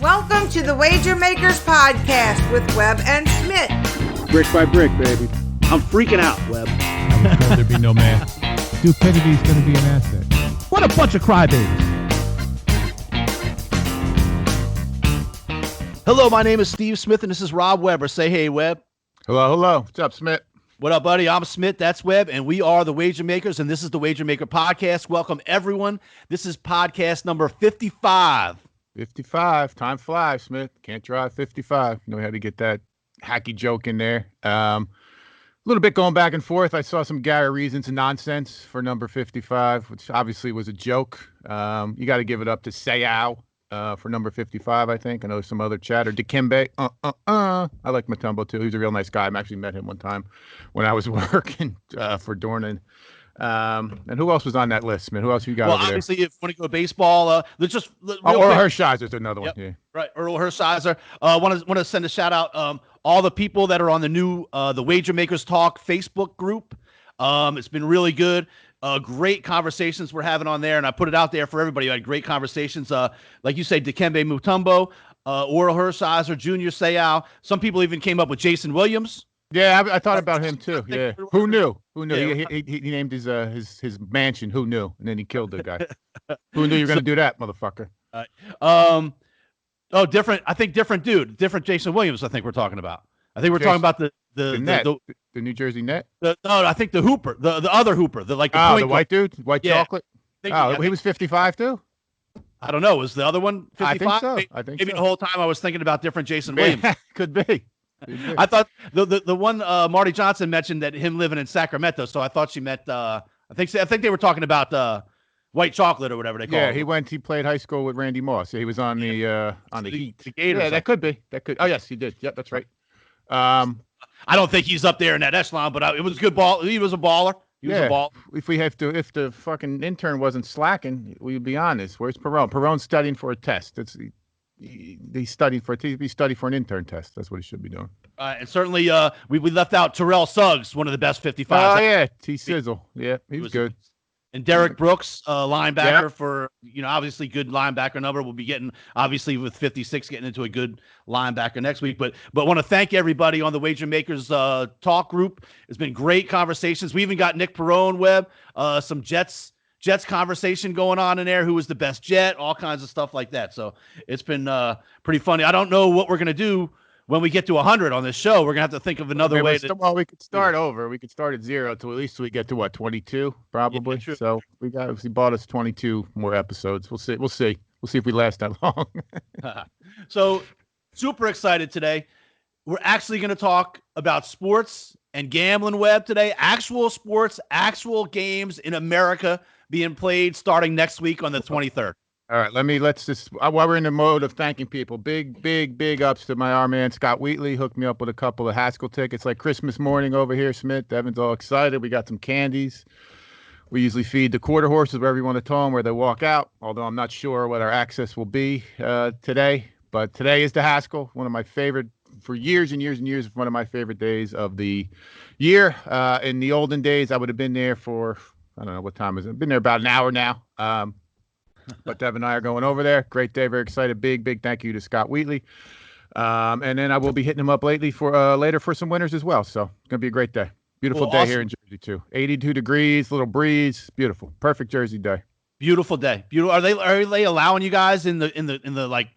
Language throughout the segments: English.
Welcome to the Wager Makers Podcast with Webb and Smitt. Brick by brick, baby. I'm freaking out, Webb. I was told there'd be no man. Stupidity's going to be an asset. What a bunch of crybabies. Hello, my name is Steve Smith, and this is Rob Weber. Say hey, Webb. Hello. What's up, Smitt? What up, buddy? I'm Smitt. That's Webb, and we are the Wager Makers, and this is the Wager Maker Podcast. Welcome, everyone. This is podcast number 55. 55. Time flies, Smitt. Can't drive 55. You know, we had to get that hacky joke in there. A little bit going back and forth. I saw some Gary reasons and nonsense for number 55, which obviously was a joke. You got to give it up to Sayao for number 55, I think. I know some other chatter. Dikembe. I like Mutombo, too. He's a real nice guy. I actually met him one time when I was working for Dornan. And who else was on that list, man? Who else you got over there? Well, obviously, if you want to go baseball, let's just Earl Hershiser's another one. Yeah. Right, Earl Hershiser. Want to send a shout out. All the people that are on the new the Wager Makers Talk Facebook group. It's been really good. Great conversations we're having on there, and I put it out there for everybody. I had great conversations. Like you say, Dikembe Mutombo, Earl Hershiser, Junior Seau. Some people even came up with Jason Williams. Yeah, I thought about him too. Yeah, who knew? Yeah. He named his mansion. Who knew? And then he killed the guy. Who knew you were gonna do that, motherfucker? Different. I think different dude. Different Jason Williams. I think we're talking about. I think we're talking about the New Jersey Net. No, I think the Hooper, the other Hooper, the white dude, chocolate. He was 55 too. I don't know. Was the other one 55? I think so. Maybe the whole time I was thinking about different Jason Williams. Could be. I thought the one Marty Johnson mentioned that him living in Sacramento, so I thought she meant I think they were talking about white chocolate or whatever they call it. Yeah, he played high school with Randy Moss. He was on the Heat. The Gators. Yeah, that could be. Oh yes, he did. Yep, that's right. I don't think he's up there in that echelon, but it was a good ball. He was a baller. He was a baller. If the fucking intern wasn't slacking, we'd be honest. Where's Perone? Perone's studying for a test. He's studying for an intern test. That's what he should be doing. And certainly, we left out Terrell Suggs, one of the best 55s. Oh yeah, T-Sizzle. Yeah, he was good. And Derek Brooks, linebacker for obviously good linebacker number. We'll be getting obviously with 56 getting into a good linebacker next week. But want to thank everybody on the Wager Makers talk group. It's been great conversations. We even got Nick Perone, Webb, some Jets conversation going on in there. Who was the best Jet? All kinds of stuff like that. So it's been pretty funny. I don't know what we're gonna do when we get to 100 on this show. We're gonna have to think of another way. Well, we could start over. We could start at 0 to at least we get to 22 probably. Yeah, so we bought us 22 more episodes. We'll see if we last that long. So super excited today. We're actually going to talk about sports and gambling, Web, today. Actual sports, actual games in America being played starting next week on the 23rd. All right, let's just, while we're in the mode of thanking people, big ups to our man Scott Wheatley. Hooked me up with a couple of Haskell tickets like Christmas morning over here, Smith. Evan's all excited. We got some candies. We usually feed the quarter horses, wherever you want to tell them, where they walk out, although I'm not sure what our access will be today. But today is the Haskell, one of my favorite, for years and years and years, one of my favorite days of the year. In the olden days, I would have been there for, I don't know what time is it. I've been there about an hour now. But Dev and I are going over there. Great day. Very excited. Big thank you to Scott Wheatley. And then I will be hitting him up later for some winners as well. So it's going to be a great day. Beautiful day here in Jersey too. 82 degrees, little breeze. Beautiful. Perfect Jersey day. Beautiful day. Beautiful. Are they allowing you guys in the like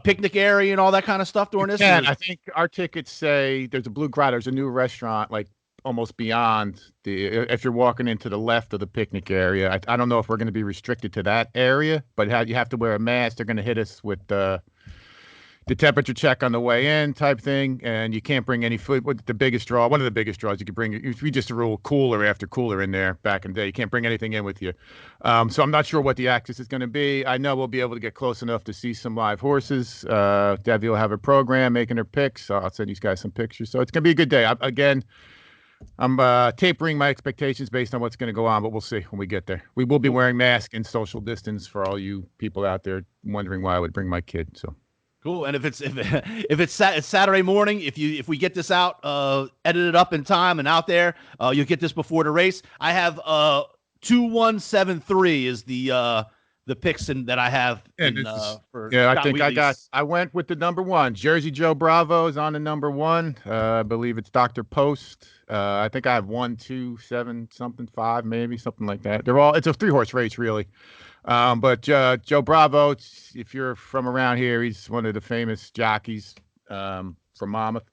picnic area and all that kind of stuff during this? I think our tickets say there's a Blue Grotto. There's a new restaurant like almost beyond if you're walking into the left of the picnic area. I don't know if we're going to be restricted to that area, but you have to wear a mask. They're going to hit us with the temperature check on the way in type thing, and you can't bring any food. One of the biggest draws you could bring, we just rule cooler after cooler in there back in the day. You can't bring anything in with you. So I'm not sure what the access is going to be. I know we'll be able to get close enough to see some live horses. Debbie will have a program making her picks. So I'll send you guys some pictures. So it's going to be a good day. I'm tapering my expectations based on what's going to go on, but we'll see when we get there. We will be wearing masks and social distance for all you people out there wondering why I would bring my kid. So cool. And if it's Saturday morning, if we get this out, edited up in time and out there, you'll get this before the race. I have 2173 is the the picks that I have for yeah, Scott I think Wheatley's. I went with the number one. Jersey Joe Bravo is on the number one. I believe it's Dr. Post. I think I have 1, 2, 7, something, 5, maybe something like that. It's a 3-horse race, really. But Joe Bravo, if you're from around here, he's one of the famous jockeys from Monmouth.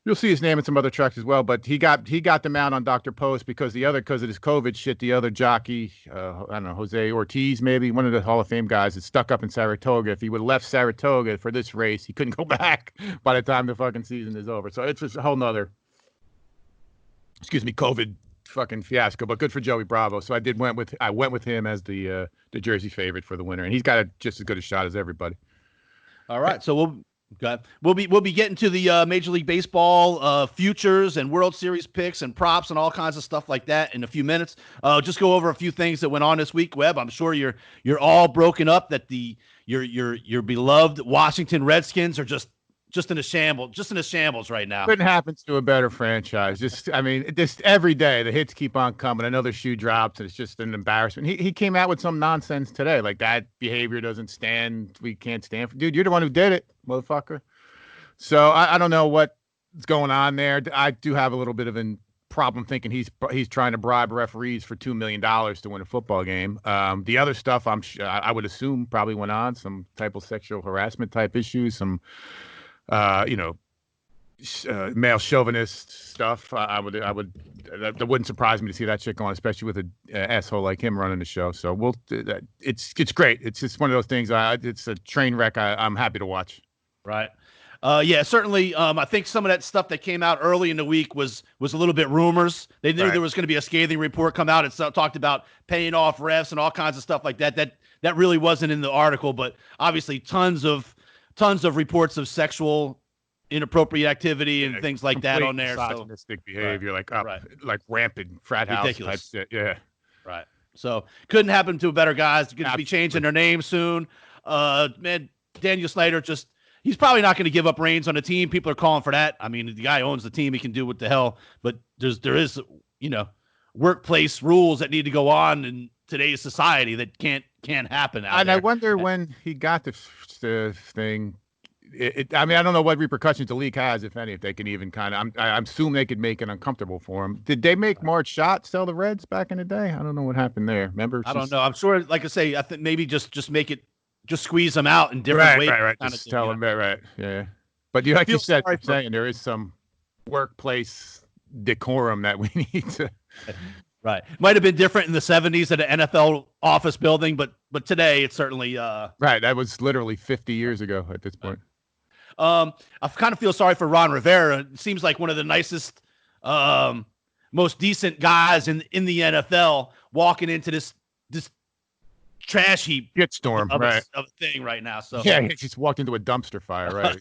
You'll see his name in some other trucks as well, but he got them out on Dr. Post because of this COVID shit, the other jockey, I don't know, Jose Ortiz, maybe one of the Hall of Fame guys, is stuck up in Saratoga. If he would have left Saratoga for this race, he couldn't go back by the time the fucking season is over. So it's just a whole nother, COVID fucking fiasco. But good for Joey Bravo. So I went with him as the Jersey favorite for the winner, and he's got just as good a shot as everybody. All right, so we'll be getting to the Major League Baseball futures and World Series picks and props and all kinds of stuff like that in a few minutes. Just go over a few things that went on this week, Webb. I'm sure you're all broken up that your beloved Washington Redskins are just in a shambles right now. Couldn't happen to a better franchise. Just every day the hits keep on coming. Another shoe drops, and it's just an embarrassment. He came out with some nonsense today, like that behavior doesn't stand. We can't stand for. Dude, you're the one who did it, motherfucker. So I don't know what's going on there. I do have a little bit of a problem thinking he's trying to bribe referees for $2 million to win a football game. The other stuff I would assume probably went on, some type of sexual harassment type issues, some male chauvinist stuff. That wouldn't surprise me to see that shit going, especially with an asshole like him running the show. So it's great. It's just one of those things. It's a train wreck. I'm happy to watch. Right. Yeah, certainly. I think some of that stuff that came out early in the week was a little bit rumors. They knew there was going to be a scathing report come out. It talked about paying off refs and all kinds of stuff like that. That really wasn't in the article, but obviously tons of reports of sexual inappropriate activity and things like that on there. Misogynistic behavior, like rampant frat house ridiculous type shit. Yeah. Right. So couldn't happen to better guys. Going to be changing their name soon. Man, Daniel Snyder he's probably not going to give up reins on the team. People are calling for that. I mean, the guy owns the team. He can do what the hell. But there is workplace rules that need to go on in today's society that can't happen out there. I wonder when he got the thing. I mean, I don't know what repercussions the league has, if any, if they can even kind of. I assume they could make it uncomfortable for him. Did they make Marge Schott sell the Reds back in the day? I don't know what happened there. Remember? I don't know. I'm sure, like I say, I think maybe just make it, just squeeze them out in different ways. Right. Just tell them that, right? Yeah. But like you said, there is some workplace decorum that we need to. Right. Might have been different in the 70s at an NFL office building, but today it's certainly right. That was literally 50 years ago at this point. I kind of feel sorry for Ron Rivera. It seems like one of the nicest, most decent guys in the NFL walking into this trash heap shitstorm of a thing right now. So yeah, he just walked into a dumpster fire, right?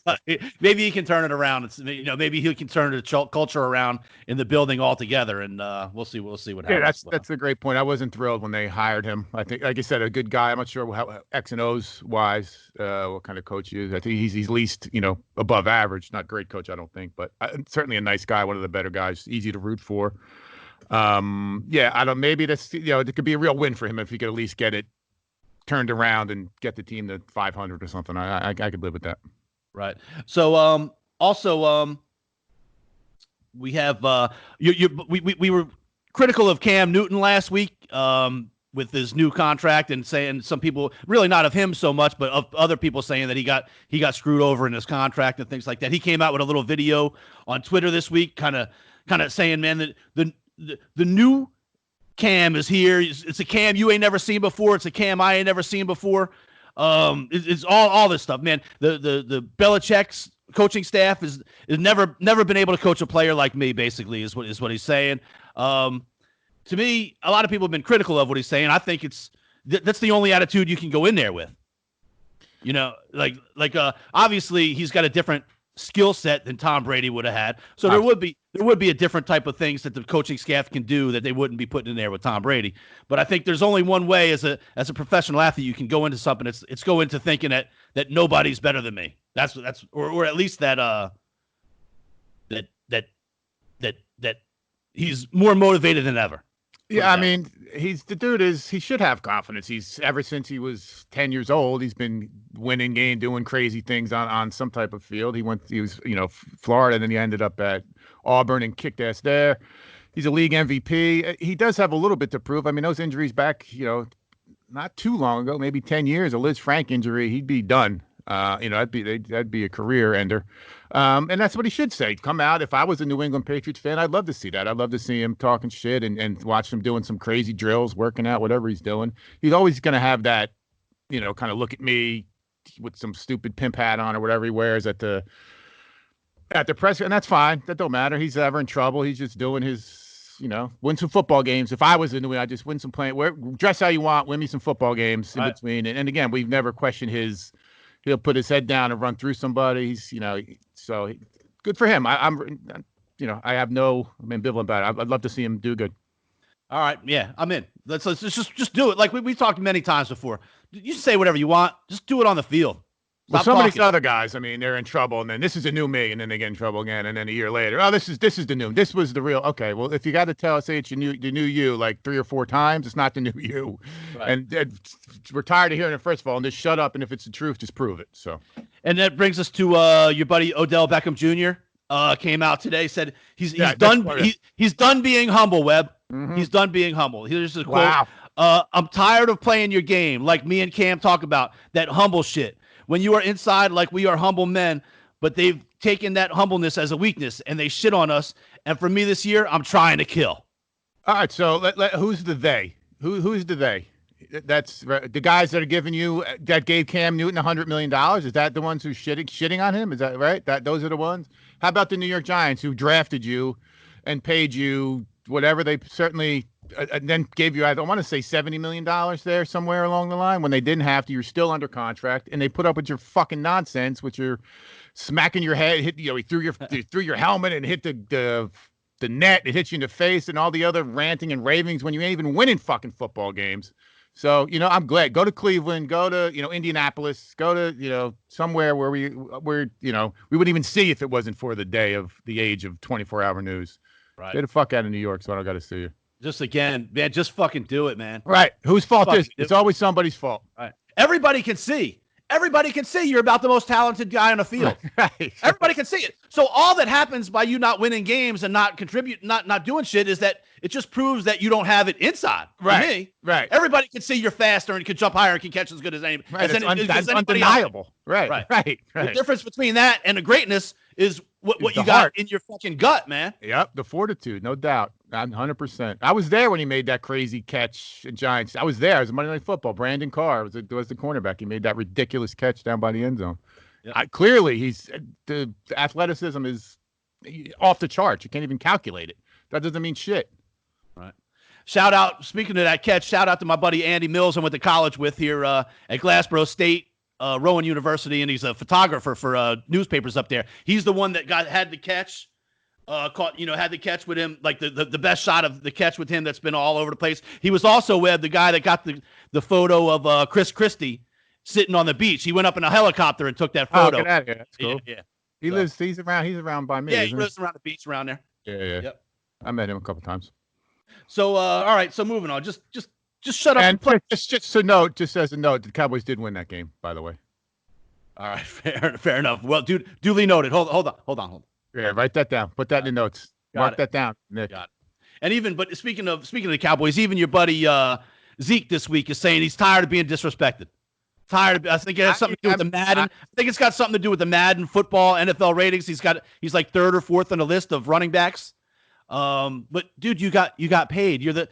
Maybe he can turn it around. Maybe he can turn the culture around in the building altogether, and we'll see what happens. Yeah, that's a great point. I wasn't thrilled when they hired him. I think, like I said, a good guy. I'm not sure how X and O's wise, what kind of coach he is. I think he's least above average. Not great coach, I don't think, but certainly a nice guy. One of the better guys. Easy to root for. Yeah, I don't. Maybe that's it could be a real win for him if he could at least get it turned around and get the team to 500 or something. I could live with that. Right. So also we have we were critical of Cam Newton last week with his new contract and saying some people, really not of him so much, but of other people saying that he got screwed over in his contract and things like that. He came out with a little video on Twitter this week kind of saying, man, that the new Cam is here. It's a Cam you ain't never seen before. It's a Cam I ain't never seen before. It's all this stuff, man. The Belichick's coaching staff is never been able to coach a player like me. Basically, is what he's saying. To me, a lot of people have been critical of what he's saying. I think that's the only attitude you can go in there with. Obviously he's got a different skill set than Tom Brady would have had. So there would be a different type of things that the coaching staff can do that they wouldn't be putting in there with Tom Brady. But I think there's only one way as a professional athlete you can go into something. It's go into thinking that nobody's better than me. That's or at least that he's more motivated than ever. Yeah, I mean, he should have confidence. He's ever since he was 10 years old, he's been winning game, doing crazy things on some type of field. He was, Florida, and then he ended up at Auburn and kicked ass there. He's a league MVP. He does have a little bit to prove. I mean, those injuries back, not too long ago, maybe 10 years, a Liz Frank injury, he'd be done. That'd be a career ender. And that's what he should say. Come out. If I was a New England Patriots fan, I'd love to see that. I'd love to see him talking shit and watch him doing some crazy drills, working out, whatever he's doing. He's always going to have that, kind of look at me with some stupid pimp hat on or whatever he wears at the press. And that's fine. That don't matter. He's ever in trouble. He's just doing his, win some football games. If I was in New England, I'd just win some dress how you want, win me some football games in between. And again, we've never questioned he'll put his head down and run through somebody. He's, so good for him. I'm ambivalent about it. I'd love to see him do good. All right. Yeah, I'm in. Let's just do it. Like we talked many times before. You say whatever you want. Just do it on the field. Well, some of these other guys, I mean, they're in trouble, and then this is a new me, and then they get in trouble again, and then a year later, this is the new. This was the real. Okay, well, if you got to say it's the new you like 3 or 4 times, it's not the new you. Right. And we're tired of hearing it. First of all, and just shut up. And if it's the truth, just prove it. So. And that brings us to your buddy Odell Beckham Jr. Came out today, said he's done. He's done being humble. Webb. Mm-hmm. He's done being humble. Here's a quote. Wow. I'm tired of playing your game, like me and Cam talk about that humble shit. When you are inside like we are humble men, but they've taken that humbleness as a weakness and they shit on us. And for me this year, I'm trying to kill. All right. So who's the they? Who's the they? That's the guys that are giving you that gave Cam Newton $100 million. Is that the ones who shitting on him? Is that right? Those are the ones. How about the New York Giants who drafted you and paid you whatever they certainly and then gave you, I don't want to say $70 million there somewhere along the line when they didn't have to. You're still under contract, and they put up with your fucking nonsense, which you're smacking your head. He threw your helmet and hit the net. It hits you in the face, and all the other ranting and ravings when you ain't even winning fucking football games. So I'm glad. Go to Cleveland. Go to Indianapolis. Go to somewhere where we wouldn't even see if it wasn't for the age of 24-hour news. Right. Get the fuck out of New York, so I don't got to see you. Just again, man, just fucking do it, man. Right. Whose fault is it? It's always somebody's fault. Right. Everybody can see. Everybody can see you're about the most talented guy on the field. Right. Everybody can see it. So all that happens by you not winning games and not contribute, not doing shit is that it just proves that you don't have it inside. Right. For me, right. Everybody can see you're faster and can jump higher and can catch as good as anybody. Right. That's undeniable. Right. The difference between that and the greatness is what you got in your fucking gut, man. Yep, the fortitude, no doubt. 100%. I was there when he made that crazy catch in Giants. I was there. It was Monday Night Football. Brandon Carr was the cornerback. He made that ridiculous catch down by the end zone. Yep. Clearly, the athleticism is off the charts. You can't even calculate it. That doesn't mean shit. Right. Shout out, speaking of that catch, shout out to my buddy Andy Mills I went to college with here at Glassboro State. Rowan University, and he's a photographer for newspapers up there. He's the one that had the catch, had the catch with him, like the best shot of the catch with him that's been all over the place. He was also the guy that got the photo of Chris Christie sitting on the beach. He went up in a helicopter and took that photo. Oh, get out of here. That's cool. Yeah. He's around by me. Yeah, he lives around the beach around there. Yeah. Yep. I met him a couple times. So all right, so moving on. Just shut up and play. Just as a note, the Cowboys did win that game, by the way. All right, fair enough. Well, duly noted. Hold on. Yeah, write that down. Put that in the notes. Mark that down, Nick. Got it. And speaking of the Cowboys, even your buddy Zeke this week is saying he's tired of being disrespected. I think it has something to do with the Madden. I think it's got something to do with the Madden football NFL ratings. He's like 3rd or 4th on the list of running backs. But dude, you got paid. You're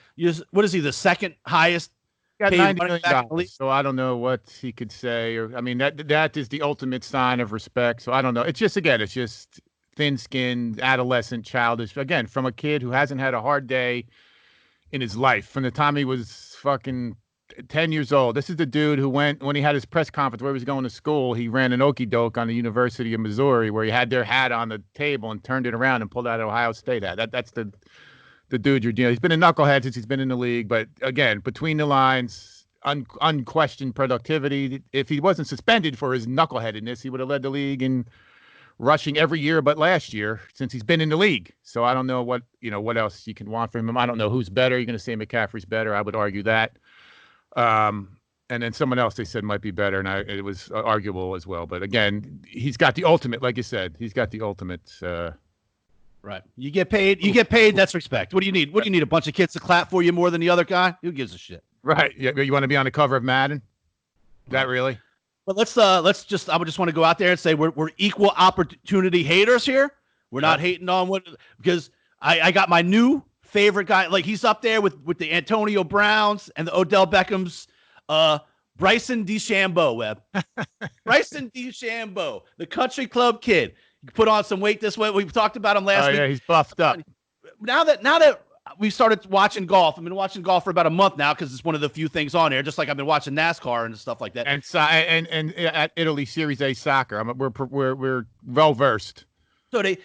what is he, the second highest got $90 million, so I don't know what he could say. Or I mean, that is the ultimate sign of respect. So I don't know. It's just thin-skinned, adolescent, childish. Again, from a kid who hasn't had a hard day in his life from the time he was fucking 10 years old. This is the dude who when he had his press conference where he was going to school, he ran an okey doke on the University of Missouri where he had their hat on the table and turned it around and pulled out an Ohio State hat. That's the dude you're dealing. He's been a knucklehead since he's been in the league, but again, between the lines, unquestioned productivity. If he wasn't suspended for his knuckleheadedness, he would have led the league in rushing every year but last year since he's been in the league. So I don't know what else you can want from him. I don't know who's better. You're going to say McCaffrey's better. I would argue that. And then someone else they said might be better, and it was arguable as well. But again, he's got the ultimate, like you said. He's got the ultimate. Right. You get paid. You get paid. That's respect. What do you need? What do you need? A bunch of kids to clap for you more than the other guy? Who gives a shit? Right. Yeah. You want to be on the cover of Madden? That really? But let's just. I would just want to go out there and say we're equal opportunity haters here. We're not hating on because I got my new favorite guy. Like he's up there with the Antonio Browns and the Odell Beckhams. Bryson DeChambeau, Webb. Bryson DeChambeau, the country club kid. You put on some weight this way. We've talked about him last week. Yeah, he's buffed up. Now that we started watching golf, I've been watching golf for about a month now because it's one of the few things on there. Just like I've been watching NASCAR and stuff like that. And at Italy Series A soccer, we're well versed. So they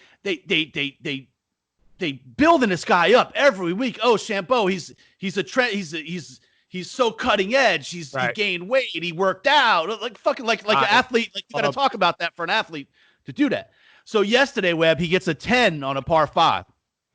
building this guy up every week. Oh, Chambeau, he's a trend. He's so cutting edge. He gained weight. He worked out like an athlete. Like you got to talk about that for an athlete to do that. So yesterday, Webb, he gets a 10 on a par 5.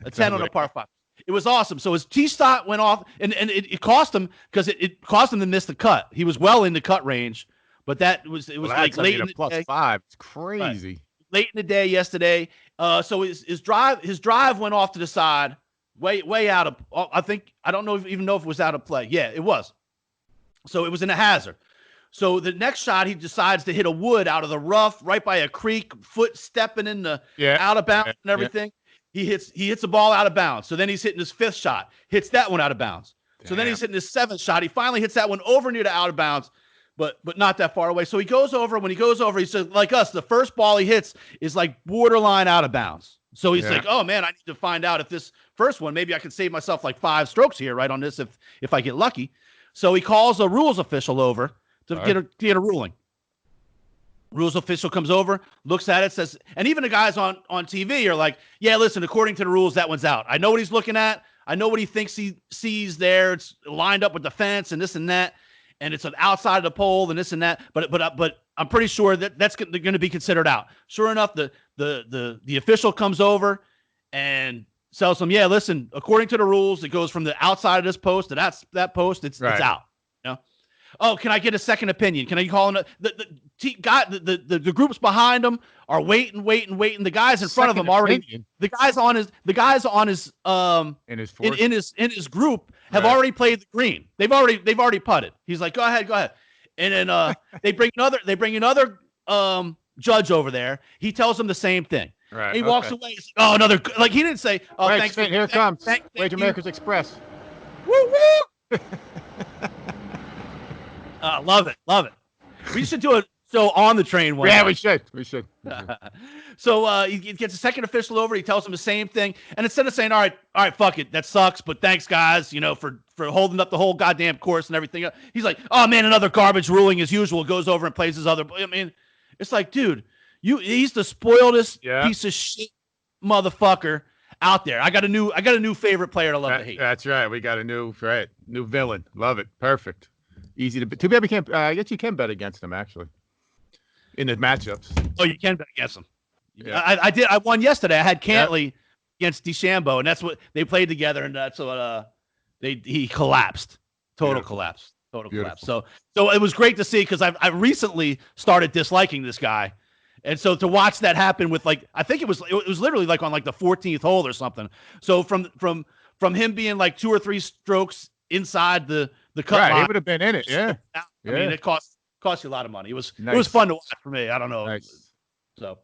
A 10 on a par 5. It was awesome. So his tee shot went off, and it cost him because it cost him to miss the cut. He was well in the cut range, but it was like late in the plus day. 5. It's crazy. Right. Late in the day yesterday. So his drive went off to the side, way out of. I don't even know if it was out of play. Yeah, it was. So it was in a hazard. So the next shot, he decides to hit a wood out of the rough, right by a creek, foot stepping in the out of bounds and everything. Yeah. He hits the ball out of bounds. So then he's hitting his 5th shot, hits that one out of bounds. Damn. So then he's hitting his 7th shot. He finally hits that one over near the out of bounds, but not that far away. So he goes over. When he goes over, he says, like us, the first ball he hits is like borderline out of bounds. So he's like, oh man, I need to find out if this first one, maybe I can save myself like 5 strokes here right on this if I get lucky. So he calls a rules official over to get a ruling. Rules official comes over, looks at it, says, and even the guys on TV are like, yeah, listen, according to the rules, that one's out. I know what he's looking at. I know what he thinks he sees there. It's lined up with the fence and this and that, and it's an outside of the pole and this and that. But I'm pretty sure that's going to be considered out. Sure enough, the official comes over and tells him, yeah, listen, according to the rules, it goes from the outside of this post to that post. It's out. You know? Oh, can I get a second opinion? Can I call him? The groups behind him are waiting. The guys in front of him already. Opinion. The guys on his in his group have already played the green. They've already putted. He's like, go ahead. And then they bring another judge over there. He tells him the same thing. Right. He walks away. He's like, oh, another. Like he didn't say, oh, right, thanks. Here it comes. Wager Makers Express. Woo woo. Love it. We should do a show on the train one. Yeah, time. we should. So he gets a second official over. He tells him the same thing, and instead of saying, "All right, fuck it, that sucks, but thanks, guys, for holding up the whole goddamn course and everything," he's like, "Oh man, another garbage ruling as usual." Goes over and plays his other. I mean, it's like, dude, he's the spoiledest piece of shit motherfucker out there. I got a new favorite player to love to hate. That's right. We got a new villain. Love it. Perfect. Easy to bet. Too bad we can't. I guess you can bet against him actually. In the matchups. Oh, you can bet against him. Yeah. I did. I won yesterday. I had Cantley against DeChambeau, and that's what they played together, and that's what he collapsed. Total collapse. So it was great to see because I recently started disliking this guy, and so to watch that happen with I think it was literally like on the 14th hole or something. So from him being like 2 or 3 strokes inside the cut line, he would have been in it. Yeah. I mean, it cost you a lot of money. It was fun to watch for me. I don't know. Nice. So,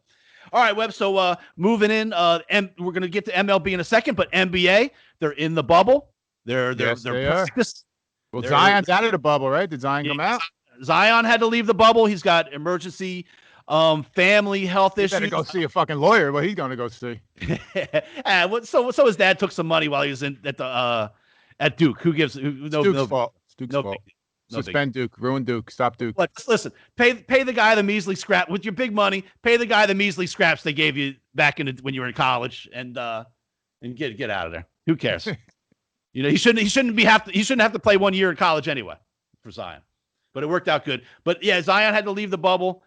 all right, Webb. So moving in, and we're gonna get to MLB in a second, but NBA, they're in the bubble. They're practice. Well, Zion's out of the bubble, right? Did Zion come out? Zion had to leave the bubble. He's got emergency family health issues. Better go see a fucking lawyer. What he's gonna go see? So his dad took some money while he was at Duke. Who gives? Duke's fault. It's Duke's fault. Suspend Duke, ruin Duke, stop Duke. But listen, pay the guy the measly scrap with your big money. Pay the guy the measly scraps they gave you back when you were in college, and get out of there. Who cares? He shouldn't have to play 1 year in college anyway for Zion. But it worked out good. But yeah, Zion had to leave the bubble.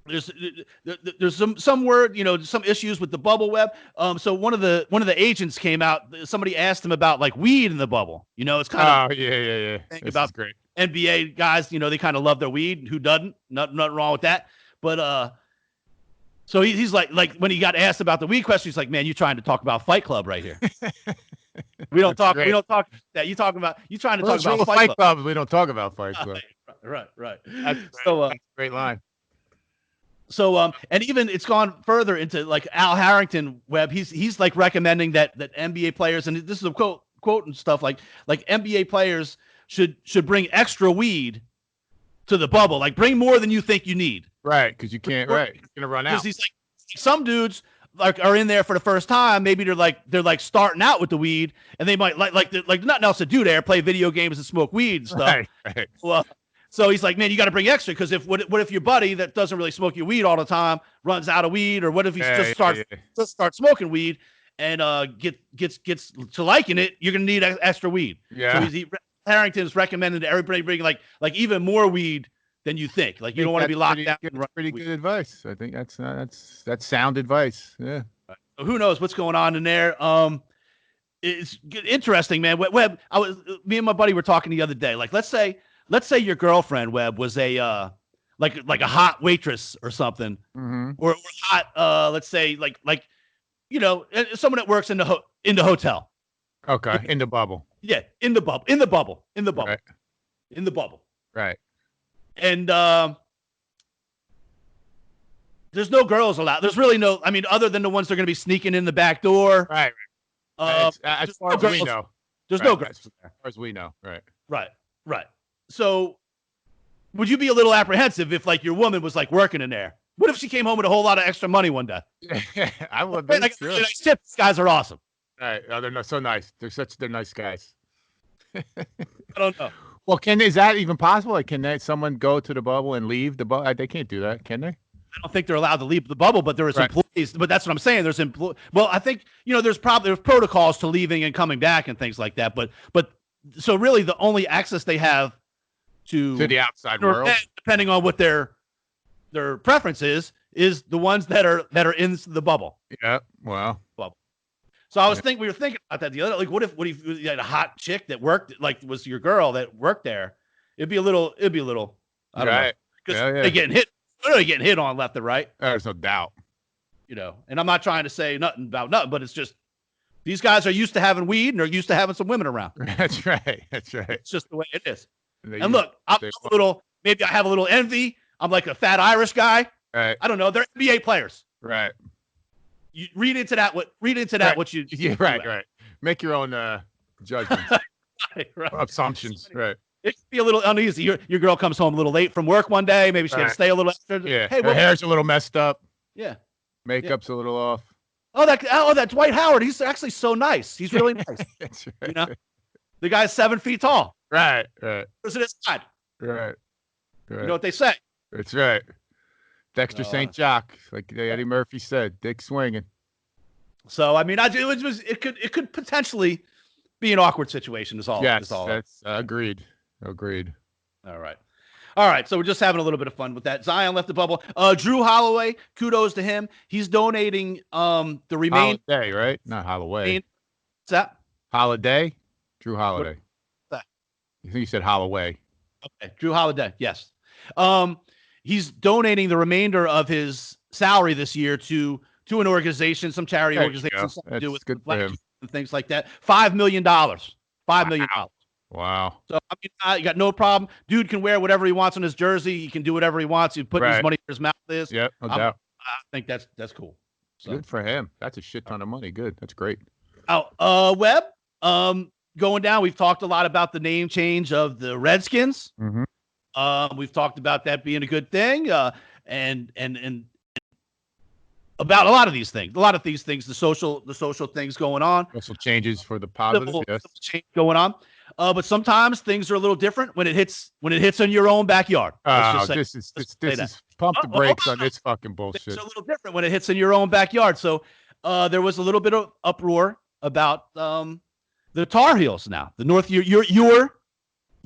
there's some word, some issues with the bubble, Web. So one of the agents came out. Somebody asked him about like weed in the bubble. It's kind of yeah. thing This about is great. NBA guys. They kind of love their weed. Who doesn't? Nothing wrong with that. But so he's like when he got asked about the weed question, he's like, man, you're trying to talk about Fight Club right here. We don't talk that. You trying to talk about Fight Club. We don't talk about Fight Club. Right. That's So that's a great line. So and even it's gone further into like Al Harrington, Webb. He's like recommending that NBA players, and this is a quote and stuff like NBA players should bring extra weed to the bubble, like bring more than you think you need. Right, because you can't. Right, it's gonna run out. He's like, some dudes like are in there for the first time. Maybe they're like starting out with the weed, and they might like nothing else to do there, play video games and smoke weed and stuff. Right. Well, so he's like, man, you got to bring extra because what if your buddy that doesn't really smoke your weed all the time runs out of weed, or what if he just starts smoking weed and gets to liking it? You're gonna need extra weed. Yeah. So Harrington's recommending that everybody bring like even more weed than you think. Like you don't want to be locked down. That's pretty good advice. I think that's sound advice. Yeah. So who knows what's going on in there? It's interesting, man. Webb, me and my buddy were talking the other day. Like, let's say your girlfriend, Webb, was a like a hot waitress or something, or hot let's say like someone that works in the hotel. Okay, in the bubble. Yeah, in the bubble. Right. In the bubble. Right. And there's no girls allowed. There's really no. I mean, other than the ones that are going to be sneaking in the back door. Right. As far as we know, there's no girls. As far as we know, right. Right. So, would you be a little apprehensive if, like, your woman was like working in there? What if she came home with a whole lot of extra money one day? I would be. Sure. These guys are awesome. Right. Oh, they're so nice. They're nice guys. I don't know. Well, is that even possible? Like, can someone go to the bubble and leave the bubble? They can't do that, can they? I don't think they're allowed to leave the bubble, but there is employees. But that's what I'm saying. There's Well, I think there's protocols to leaving and coming back and things like that. But so really, the only access they have to the outside world, depending on what their preference is the ones that are in the bubble. Yeah. Wow. Bubble. So we were thinking about that the other. Like, what if you had a hot chick that worked, like was your girl that worked there? It'd be a little. I don't know, because they're getting hit. They're getting hit on left and right. There's no doubt. And I'm not trying to say nothing about nothing, but it's just these guys are used to having weed and they're used to having some women around. That's right. It's just the way it is. And look, maybe I have a little envy. I'm like a fat Irish guy. Right. I don't know. They're NBA players. Right. You read into that. What you? Yeah. Right. Make your own judgments. right. Assumptions. Right. It could be a little uneasy. Your girl comes home a little late from work one day. Maybe she had to stay a little extra. Yeah. Hey, her hair's a little messed up. Yeah. Makeup's a little off. Oh, that's Dwight Howard. He's actually so nice. He's really nice. That's right. The guy's 7 feet tall. Right. Where's his side? Right. You know what they say? That's right. Dexter St. Jock, like Eddie Murphy said, dick swinging. So I mean, it could potentially be an awkward situation. Is all. Yes, that's agreed. All right. So we're just having a little bit of fun with that. Zion left the bubble. Drew Holloway, kudos to him. He's donating the remaining. Holiday, right? Not Holloway. What's that? Holiday? Drew Holiday. What? You think you said Holloway? Okay, Drew Holiday. Yes. He's donating the remainder of his salary this year to an organization, some charity organization, something to do with black and things like that. $5 million. $5 million. Wow. So I mean, you got no problem. Dude can wear whatever he wants on his jersey. He can do whatever he wants. He put his money where his mouth is. Yep, no doubt. I think that's cool. So. Good for him. That's a shit ton of money. Good. That's great. Webb. Going down. We've talked a lot about the name change of the Redskins. Mm-hmm. We've talked about that being a good thing. And about a lot of these things, the social things going on. Social changes for the positive. Yes. Change going on. But sometimes things are a little different when it hits in your own backyard. This is pump the brakes on this fucking bullshit. It's a little different when it hits in your own backyard. So there was a little bit of uproar about the Tar Heels now. The North your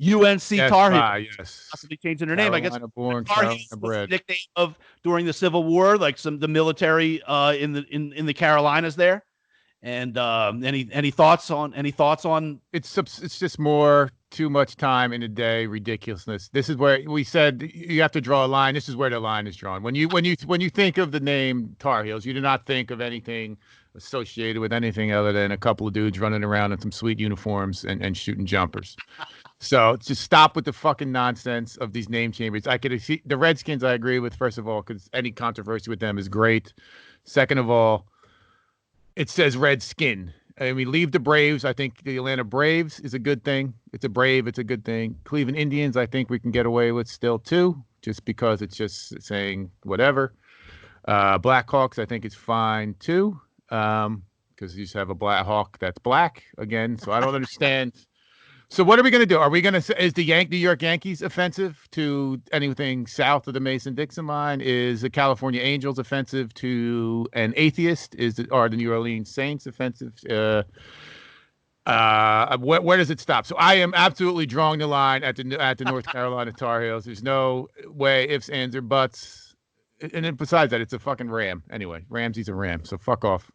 UNC Yes, Tar Heels. yes. Possibly changing their name. I guess Carolina born, Tar Carolina Heels was the bred. nickname of during the Civil War, like the military in the Carolinas there. And any thoughts on It's just more too much time in a day, ridiculousness. This is where we said you have to draw a line. This is where the line is drawn. When you think of the name Tar Heels, you do not think of anything associated with anything other than a couple of dudes running around in some sweet uniforms and shooting jumpers. So just stop with the fucking nonsense of these name changes. I could see the Redskins. I agree with, first of all, because any controversy with them is great. Second of all, it says Redskin. I mean, leave the Braves. I think the Atlanta Braves is a good thing. It's a Brave. It's a good thing. Cleveland Indians, I think we can get away with still too, just because it's just saying whatever. Blackhawks, I think it's fine too, because you just have a Black Hawk that's black again. So I don't understand. So what are we going to do? Are we going to, is the New York Yankees offensive to anything south of the Mason-Dixon line? Is the California Angels offensive to an atheist? Are the New Orleans Saints offensive? Where does it stop? So I am absolutely drawing the line at the North Carolina Tar Heels. There's no way, ifs, ands, or buts. And then besides that, it's a fucking Ram. Anyway, Ramsey's a Ram, so fuck off.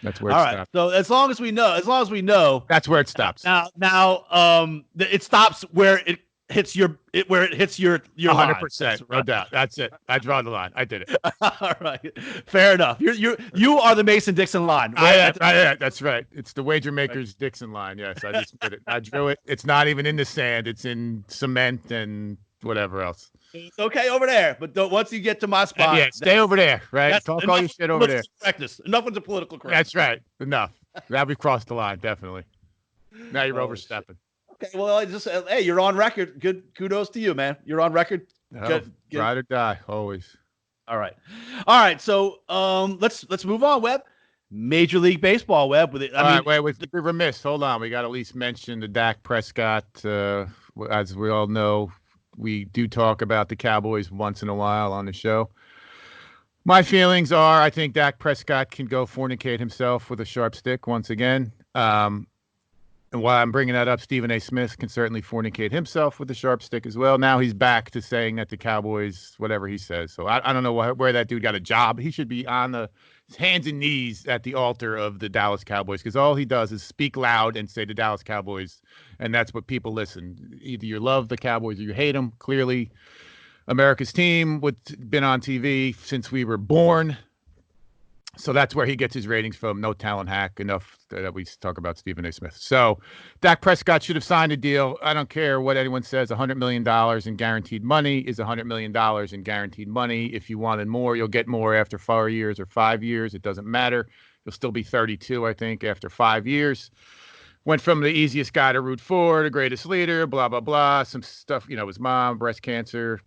That's where it stops. So as long as we know, that's where it stops. It stops where it hits your 100%, no doubt. That's it. I draw the line. I did it. All right, fair enough. You are the Mason-Dixon line. That's right. It's the Wager Makers Dixon line. Yes, I just did it. I drew it. It's not even in the sand. It's in cement and whatever else. It's okay over there, but once you get to my spot, stay over there, right? Talk all your shit over there. Correctness. Enough with the political correctness. That's right. Enough. Now we've crossed the line, definitely. Now you're overstepping. Okay, well, hey, you're on record. Good, kudos to you, man. You're on record. Good. Ride or die, always. All right. So let's move on, Webb. Major League Baseball, Webb. We're remiss. Hold on, we got to at least mention the Dak Prescott. As we all know, we do talk about the Cowboys once in a while on the show. My feelings are, I think Dak Prescott can go fornicate himself with a sharp stick once again. And while I'm bringing that up, Stephen A. Smith can certainly fornicate himself with a sharp stick as well. Now he's back to saying that the Cowboys, whatever he says. So I don't know where that dude got a job. He should be on his hands and knees at the altar of the Dallas Cowboys, because all he does is speak loud and say the Dallas Cowboys, and that's what people listen. Either you love the Cowboys or you hate them. Clearly, America's team been on TV since we were born. So that's where he gets his ratings from. No talent hack. Enough that we talk about Stephen A. Smith. So Dak Prescott should have signed a deal. I don't care what anyone says. $100 million in guaranteed money is $100 million in guaranteed money. If you wanted more, you'll get more after 4 years or 5 years. It doesn't matter. You'll still be 32, I think, after 5 years. Went from the easiest guy to root for, the greatest leader, blah, blah, blah. Some stuff, his mom, breast cancer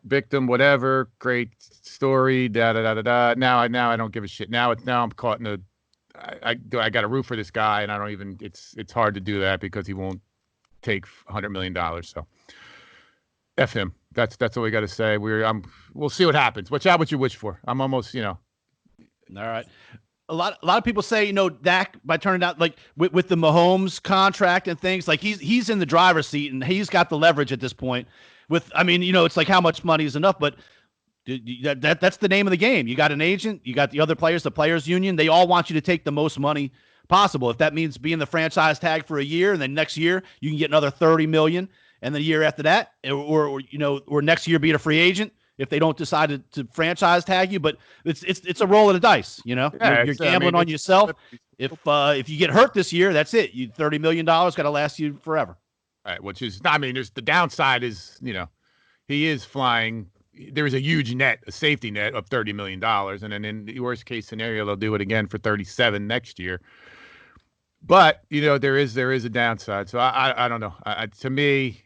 victim, whatever. Great story. Da da da da da. Now I don't give a shit. Now I'm caught in I got to root for this guy, and I don't even. It's hard to do that because he won't take $100 million. So F him. That's all we got to say. We'll see what happens. Watch out what you wish for. I'm almost. All right. A lot of people say, Dak, by turning out like with the Mahomes contract and things, like he's in the driver's seat and he's got the leverage at this point. It's like how much money is enough, but that's the name of the game. You got an agent, you got the other players, the players union. They all want you to take the most money possible. If that means being the franchise tag for a year, and then next year you can get another $30 million, and the year after that, or next year being a free agent if they don't decide to franchise tag you. But it's a roll of the dice. You're gambling on yourself. If you get hurt this year, that's it. $30 million got to last you forever. Right, which is, there's the downside is, he is flying. There is a huge a safety net of $30 million. And then in the worst case scenario, they'll do it again for 37 next year. But, there is a downside. So I don't know. To me,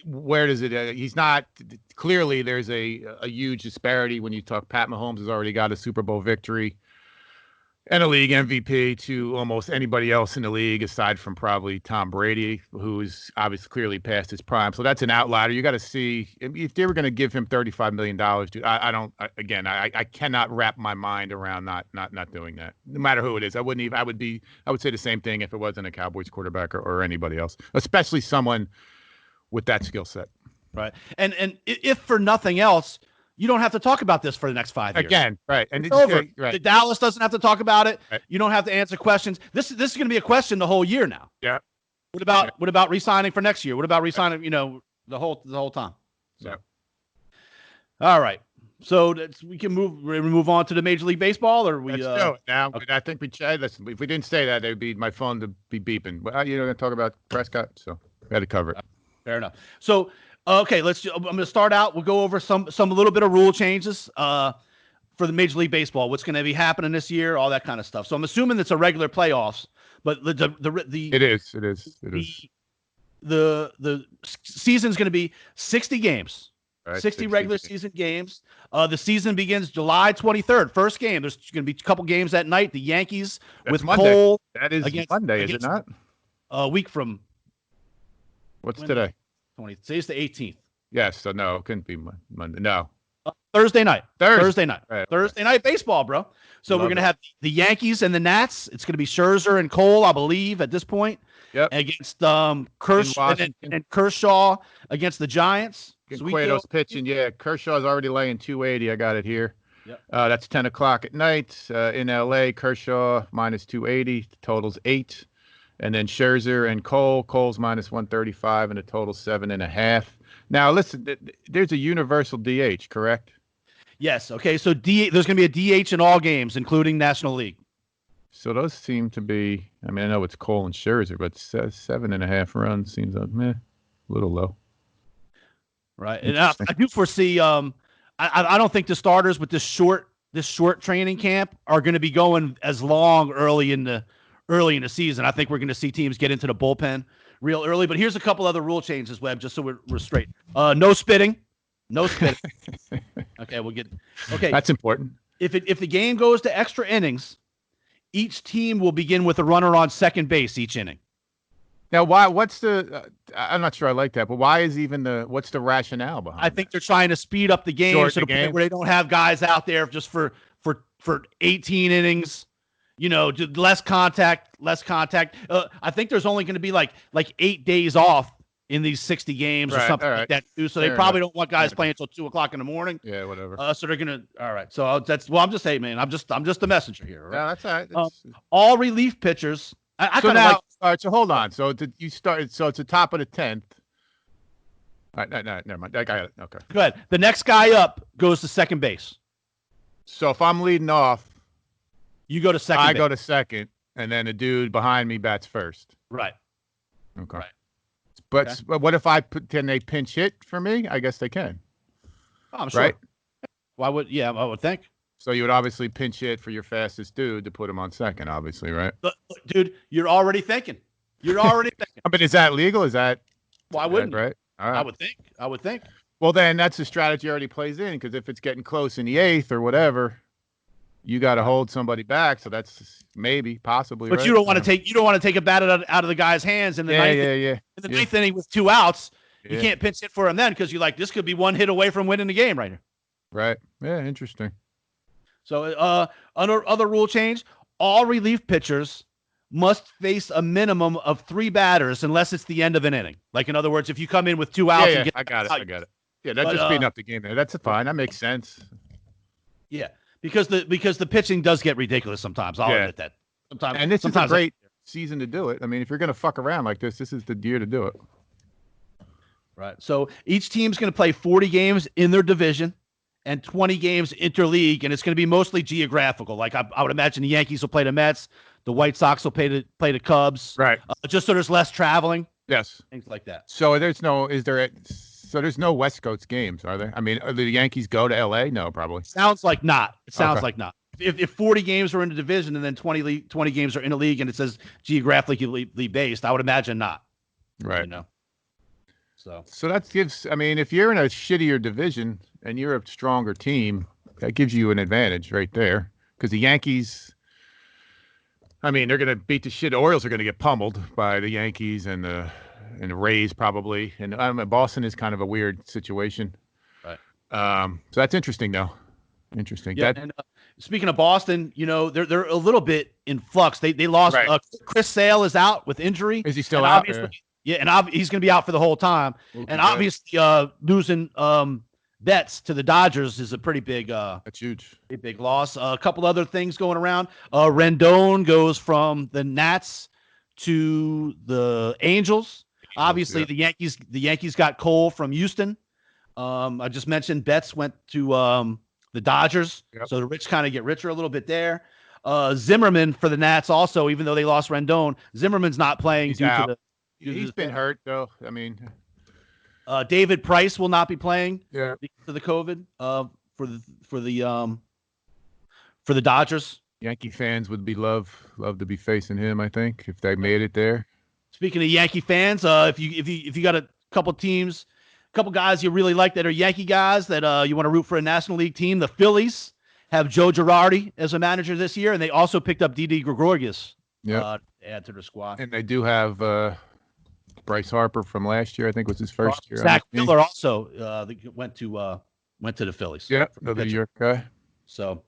where does it, he's not, clearly there's a huge disparity when you talk. Pat Mahomes has already got a Super Bowl victory and a league MVP to almost anybody else in the league, aside from probably Tom Brady, who's obviously clearly past his prime. So that's an outlier. You got to see if they were going to give him $35 million, dude. I cannot wrap my mind around not doing that. No matter who it is, I would say the same thing if it wasn't a Cowboys quarterback or anybody else, especially someone with that skill set. Right. And if for nothing else, you don't have to talk about this for the next 5 years. Again, right. And it's over. Right. Dallas doesn't have to talk about it. Right. You don't have to answer questions. This is going to be a question the whole year now. Yeah. What about re-signing for next year? What about re-signing, the whole time? So. Yeah. All right. So we can move on to the Major League Baseball, or we. Let's do it now. Okay. I think listen. If we didn't say that, it'd be my phone to be beeping. Well, going to talk about Prescott, so we had to cover it. Fair enough. So, okay, I'm going to start out. We'll go over some little bit of rule changes for the Major League Baseball. What's going to be happening this year, all that kind of stuff. So I'm assuming it's a regular playoffs, but It is. The season's going to be 60 games. Right, 60 regular season games. The season begins July 23rd. First game. There's going to be a couple games that night. The Yankees with Monday. Cole. That is Monday, is it not? A week from. What's today? 20. Today's the 18th. Yes. So no, it couldn't be Monday. No. Thursday night. Thursday night. Right. Thursday night baseball, bro. So we're going to have the Yankees and the Nats. It's going to be Scherzer and Cole, I believe, at this point. Yep. Against Kershaw and Kershaw against the Giants. Cueto's pitching. Yeah, Kershaw's already laying 280. I got it here. Yep. That's 10 o'clock at night in LA. Kershaw minus 280. Totals 8. And then Scherzer and Cole. Cole's minus 135 and a total 7.5. Now listen, there's a universal DH, correct? Yes. Okay. So there's going to be a DH in all games, including National League. So those seem to be. I mean, I know it's Cole and Scherzer, but 7.5 runs seems a little low. Right. And I do foresee. I don't think the starters with this short training camp are going to be going as long early in the season. I think we're going to see teams get into the bullpen real early. But here's a couple other rule changes, Webb, just so we're straight. No spitting. No spitting. Okay, we'll get. Okay, that's important. If the game goes to extra innings, each team will begin with a runner on second base each inning. Now, why? What's the? I'm not sure I like that, but why is what's the rationale behind? I think they're trying to speed up the game, so where they don't have guys out there just for 18 innings. Less contact. I think there's only going to be like 8 days off in these 60 games or something like that too. So they probably don't want guys playing until 2:00 in the morning. Yeah, whatever. So they're gonna. All right. So I'm just saying, man. I'm just the messenger here. Right? Yeah, that's all right. All relief pitchers. I so kind of now, like. All right. So hold on. So you started. So it's the top of the 10th. All right. No, never mind. I got it. Okay. Go ahead. The next guy up goes to second base. So if I'm leading off, you go to second. I go to second, and then the dude behind me bats first. Right. Okay. Right. But what if can they pinch hit for me? I guess they can. Oh, I'm sure. Right? Why would? Yeah, I would think. So you would obviously pinch hit for your fastest dude to put him on second, obviously, right? Look, dude, you're already thinking. I mean, is that legal? Is that? Why wouldn't? Right. All right. I would think. Well, then that's a strategy already plays in, because if it's getting close in the 8th or whatever, you got to hold somebody back. So that's possibly. But right? you don't want to take a bat out of the guy's hands in the ninth. Yeah. In the ninth inning with 2 outs, you can't pinch hit for him then, because this could be one hit away from winning the game right here. Right. Yeah. Interesting. So, under other rule change, all relief pitchers must face a minimum of 3 batters unless it's the end of an inning. Like, in other words, if you come in with 2 outs, and get I got it. Yeah, that's just speeding up the game there. That's fine. That makes sense. Yeah, because the pitching does get ridiculous sometimes. I'll admit that. Sometimes, and this is a great season to do it. I mean, if you're gonna fuck around like this is the year to do it. Right. So each team's gonna play 40 games in their division and 20 games interleague, and it's going to be mostly geographical. Like I would imagine the Yankees will play the Mets, the White Sox will play the Cubs, right? Just so there's less traveling. Yes, things like that. So there's no West Coast games, are there? I mean, the Yankees go to LA? No, probably. Sounds like not. It sounds like not. If 40 games are in the division and then 20 games are in a league and it says geographically based, I would imagine not. Right. So that gives, I mean, if you're in a shittier division and you're a stronger team, that gives you an advantage right there. Because the Yankees, I mean, they're going to beat the shit. The Orioles are going to get pummeled by the Yankees and the Rays probably. And Boston is kind of a weird situation. Right. So that's interesting, though. Interesting. Yeah. And speaking of Boston, they're a little bit in flux. They lost. Right. Chris Sale is out with injury. Is he still out? Yeah, and he's going to be out for the whole time. And obviously, losing Betts to the Dodgers is a pretty big. That's huge. A big loss. A couple other things going around. Rendon goes from the Nats to the Angels. Obviously, yeah. the Yankees got Cole from Houston. I just mentioned Betts went to the Dodgers, so the rich kind of get richer a little bit there. Zimmerman for the Nats also, even though they lost Rendon, Zimmerman's not playing He's due out. to the. He's been hurt though. I mean, David Price will not be playing because of the COVID for the Dodgers. Yankee fans would be love to be facing him. I think if they made it there. Speaking of Yankee fans, if you got a couple teams, a couple guys you really like that are Yankee guys that you want to root for a National League team, the Phillies have Joe Girardi as a manager this year, and they also picked up Didi Gregorius. To add to the squad. And they do have Bryce Harper from last year. I think was his first year. Zach Miller also went to the Phillies. Yeah, the New York guy. So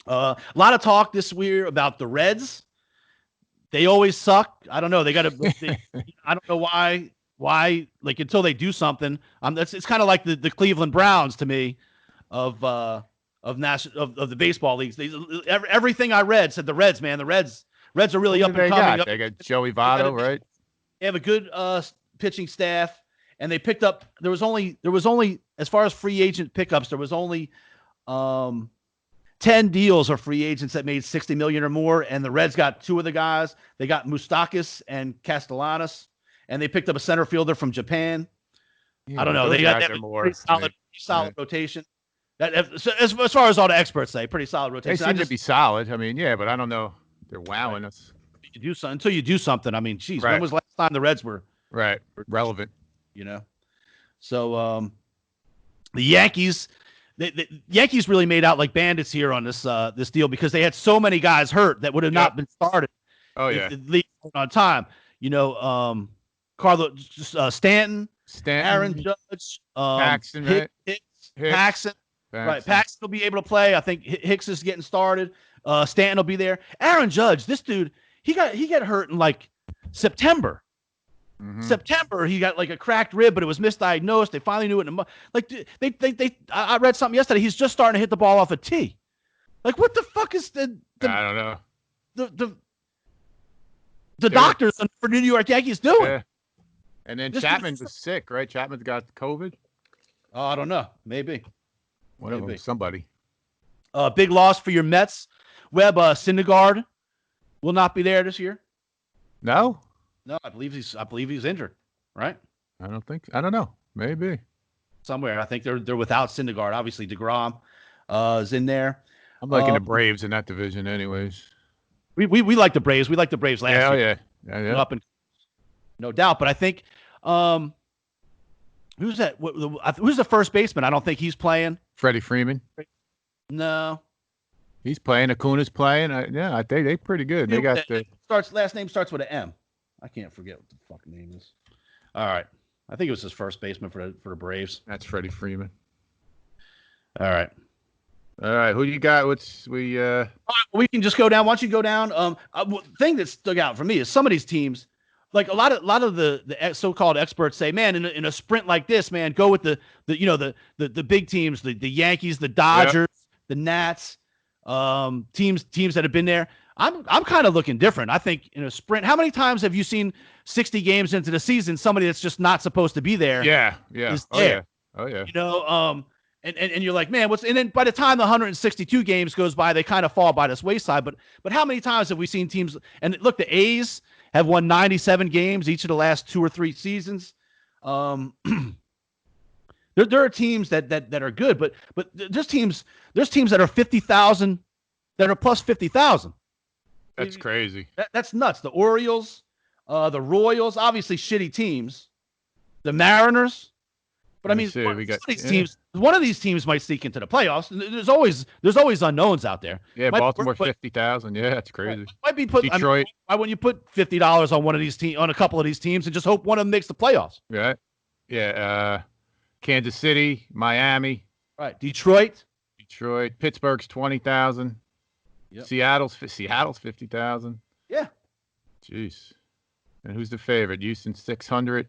a lot of talk this year about the Reds. They always suck. I don't know. They got to. I don't know why. Like until they do something. It's kind of like the Cleveland Browns to me, of the baseball leagues. Everything I read said the Reds, man. The Reds are really up and coming. They got Joey Votto, right? They have a good pitching staff, and they picked up. There was only as far as free agent pickups, there was only 10 deals or free agents that made $60 million or more, and the Reds got two of the guys. They got Moustakas and Castellanos, and they picked up a center fielder from Japan. Yeah, I don't know. They got a pretty solid rotation. That as far as all the experts say, pretty solid rotation. They seem to be solid. I mean, yeah, but I don't know. They're wowing us. You do something until you do something. I mean, geez, right. When was the last time the Reds were relevant? You know, so the Yankees. The Yankees really made out like bandits here on this deal because they had so many guys hurt that would have not been started. Oh yeah, on time. You know, Carlos Stanton, Aaron Judge, Paxton, Hicks. Paxton. Right, Paxton will be able to play. I think Hicks is getting started. Stanton will be there. Aaron Judge, this dude, he got hurt in like September. Mm-hmm. September, he got like a cracked rib, but it was misdiagnosed. They finally knew it. I read something yesterday. He's just starting to hit the ball off a tee. Like, what the fuck is the I don't know. The doctors for New York Yankees doing? Yeah. And then Chapman was sick, right? Chapman's got COVID. Oh, I don't know. Maybe. One of them, somebody. Big loss for your Mets. Webb Syndergaard will not be there this year. No, I believe he's injured. Right? I don't know. Maybe somewhere. I think they're without Syndergaard. Obviously, DeGrom is in there. I'm liking the Braves in that division, anyways. We like the Braves. We like the Braves last year. Yeah. Up and no doubt. But I think who's that? Who's the first baseman? I don't think he's playing. Freddie Freeman. No. He's playing. Acuna's playing. I think they're pretty good. They got last name starts with an M. I can't forget what the fucking name is. All right. I think it was his first baseman for the Braves. That's Freddie Freeman. All right. Who do you got? We can just go down. Why don't you go down? Thing that stuck out for me is some of these teams, like a lot of the so-called experts say, man, in a sprint like this, man, go with the big teams, the Yankees, the Dodgers, the Nats, teams that have been there. I'm kind of looking different. I think in a sprint, how many times have you seen 60 games into the season, somebody that's just not supposed to be there? Yeah. Is there? Oh yeah. You know, and you're like, man, and then by the time the 162 games goes by, they kind of fall by this wayside. But how many times have we seen teams? And look, the A's have won 97 games each of the last 2 or 3 seasons. There are teams that are good, but there's teams that are 50,000 that are plus 50,000. That's crazy. That's nuts. The Orioles, the Royals, obviously shitty teams. The Mariners, but I mean, one of these teams might sneak into the playoffs. There's always unknowns out there. Yeah, Baltimore 50,000. Yeah, that's crazy. Might be put Detroit. Why wouldn't you put $50 on one of these on a couple of these teams and just hope one of them makes the playoffs? Right. Yeah. Kansas City, Miami. Right. Detroit. Pittsburgh's 20,000. Yep. Seattle's 50,000. Yeah. Jeez. And who's the favorite? Houston 600.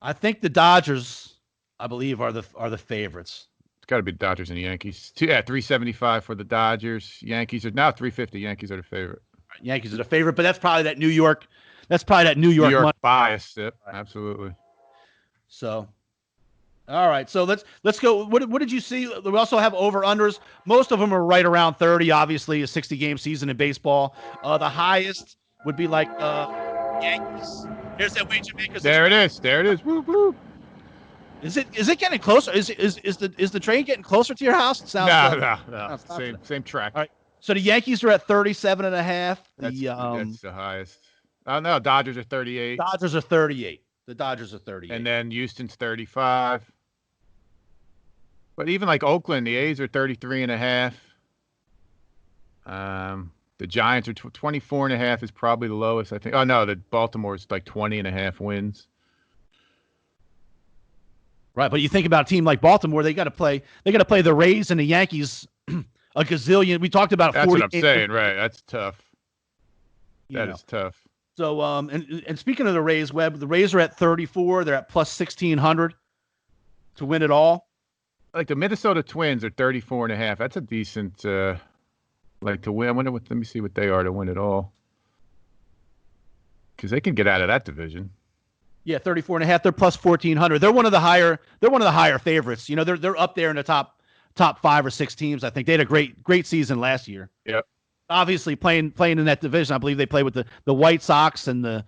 I think the Dodgers, I believe, are the favorites. It's got to be the Dodgers and the Yankees. 375 for the Dodgers. Yankees are now 350. Yankees are the favorite. Yankees are the favorite, but that's probably that New York. That's probably that New York money. Bias. Yep, absolutely. So, all right. So let's go. What did you see? We also have over unders. Most of them are right around 30. Obviously, a 60-game season in baseball. The highest would be like Yankees. Here's that wager makers. There it is. Woo, woo. Is it getting closer? Is the train getting closer to your house? It sounds no. Same track. All right. So the Yankees are at 37.5. That's the highest. Oh no, Dodgers are 38. Dodgers are 38. The Dodgers are 38. And then Houston's 35. But even like Oakland, the A's are 33.5. The Giants are 24.5 is probably the lowest, I think. Oh no, the Baltimore's like 20.5 wins. Right, but you think about a team like Baltimore, they got to play the Rays and the Yankees a gazillion. We talked about 40. That's what I'm saying, right? That's tough. That is tough. So, and speaking of the Rays, Webb, the Rays are at 34. They're at plus 1,600 to win it all. Like the Minnesota Twins are 34.5. That's a decent, to win. I wonder let me see what they are to win it all. Because they can get out of that division. Yeah, 34.5. They're plus 1,400. They're one of the higher favorites. You know, they're up there in the top 5 or 6 teams. I think they had a great season last year. Yep. Obviously playing in that division. I believe they play with the White Sox and the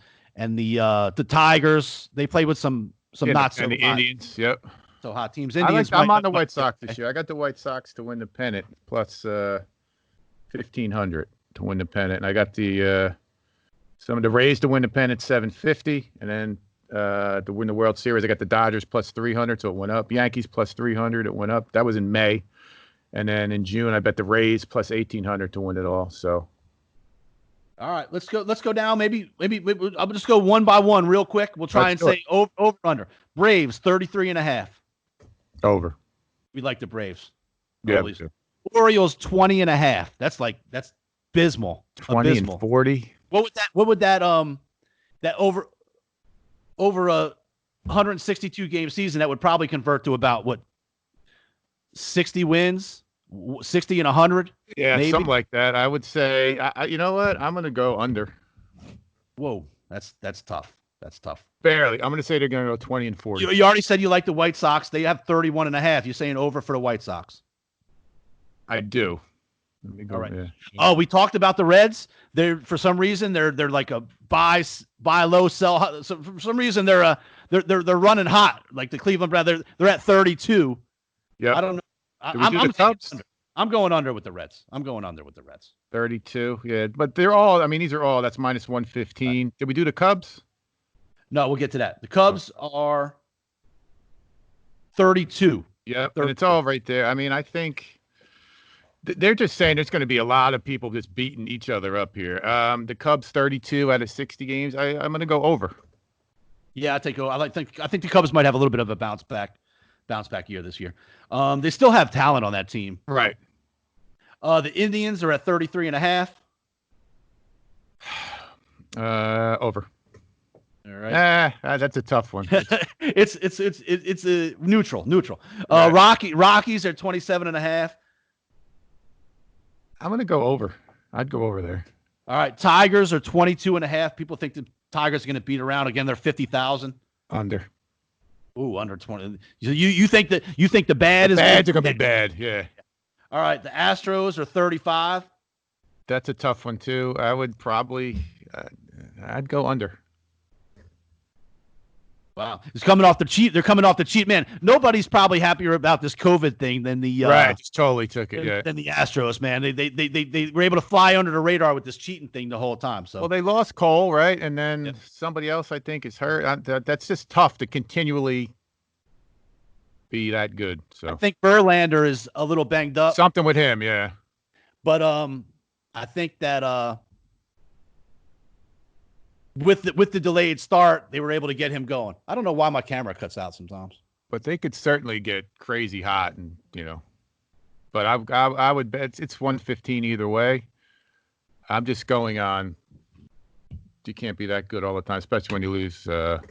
Tigers. They play with some not so and the hot, Indians. Yep. So hot teams. I'm on the White Sox this year. I got the White Sox to win the pennant plus 1,500 to win the pennant, and I got the some of the Rays to win the pennant 750, and then to win the World Series I got the Dodgers plus 300, so it went up. Yankees plus 300, it went up. That was in May. And then in June, I bet the Rays plus 1,800 to win it all. So, all right, let's go down. Maybe I'll just go one by one real quick. We'll try and say over under. Braves 33.5. Over. We like the Braves. Yeah. Orioles 20.5. That's abysmal. 20 and 40. What would that over a 162 game season that would probably convert to about 60 wins, 60 and 100. Yeah, maybe? Something like that. I would say. You know what? I'm going to go under. Whoa, that's tough. That's tough. Barely. I'm going to say they're going to go 20 and 40. You already said you like the White Sox. They have 31.5. You're saying over for the White Sox. I do. Let me go. All right. Yeah. Oh, we talked about the Reds. For some reason they're like a buy low, sell high. So for some reason they're running hot like the Cleveland Browns. They're at 32. Yeah. I don't know. I'm going under with the Reds. 32. Yeah, but they're all. I mean, these are all. That's minus 115. Right. Did we do the Cubs? No, we'll get to that. The Cubs are 32. Yeah, and it's all right there. I mean, I think they're just saying there's going to be a lot of people just beating each other up here. The Cubs 32 out of 60 games. I'm going to go over. Yeah, I think the Cubs might have a little bit of a bounce back year this year. They still have talent on that team. Right. The Indians are at 33.5. Over. All right. That's a tough one. It's a neutral. Right. Rockies are 27.5. I'm gonna go over. I'd go over there. All right. Tigers are 22.5. People think the Tigers are going to beat around again. They're 50,000. Under. Ooh, under 20. You think the bads are gonna be bad? Yeah. All right. The Astros are 35. That's a tough one too. I would probably. I'd go under. Wow, it's coming off the cheat. They're coming off the cheat, man. Nobody's probably happier about this COVID thing than the right. Just totally took it. Than the Astros, man. They were able to fly under the radar with this cheating thing the whole time. So they lost Cole, right, and then somebody else I think is hurt. That's just tough to continually be that good. So I think Verlander is a little banged up. Something with him, yeah. But I think that with the delayed start, they were able to get him going. I don't know why my camera cuts out sometimes. But they could certainly get crazy hot, and But I would bet it's 115 either way. I'm just going on you can't be that good all the time, especially when you lose. But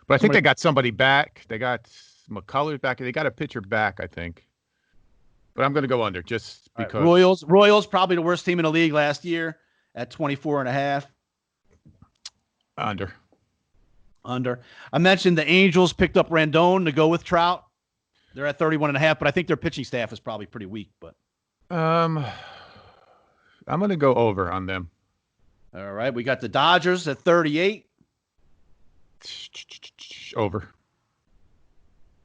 I think they got somebody back. They got McCullers back. They got a pitcher back, I think. But I'm going to go under just because. Right. Royals probably the worst team in the league last year at 24.5. Under. I mentioned the Angels picked up Randon to go with Trout. They're at 31.5, but I think their pitching staff is probably pretty weak. But I'm going to go over on them. All right, we got the Dodgers at 38. Over.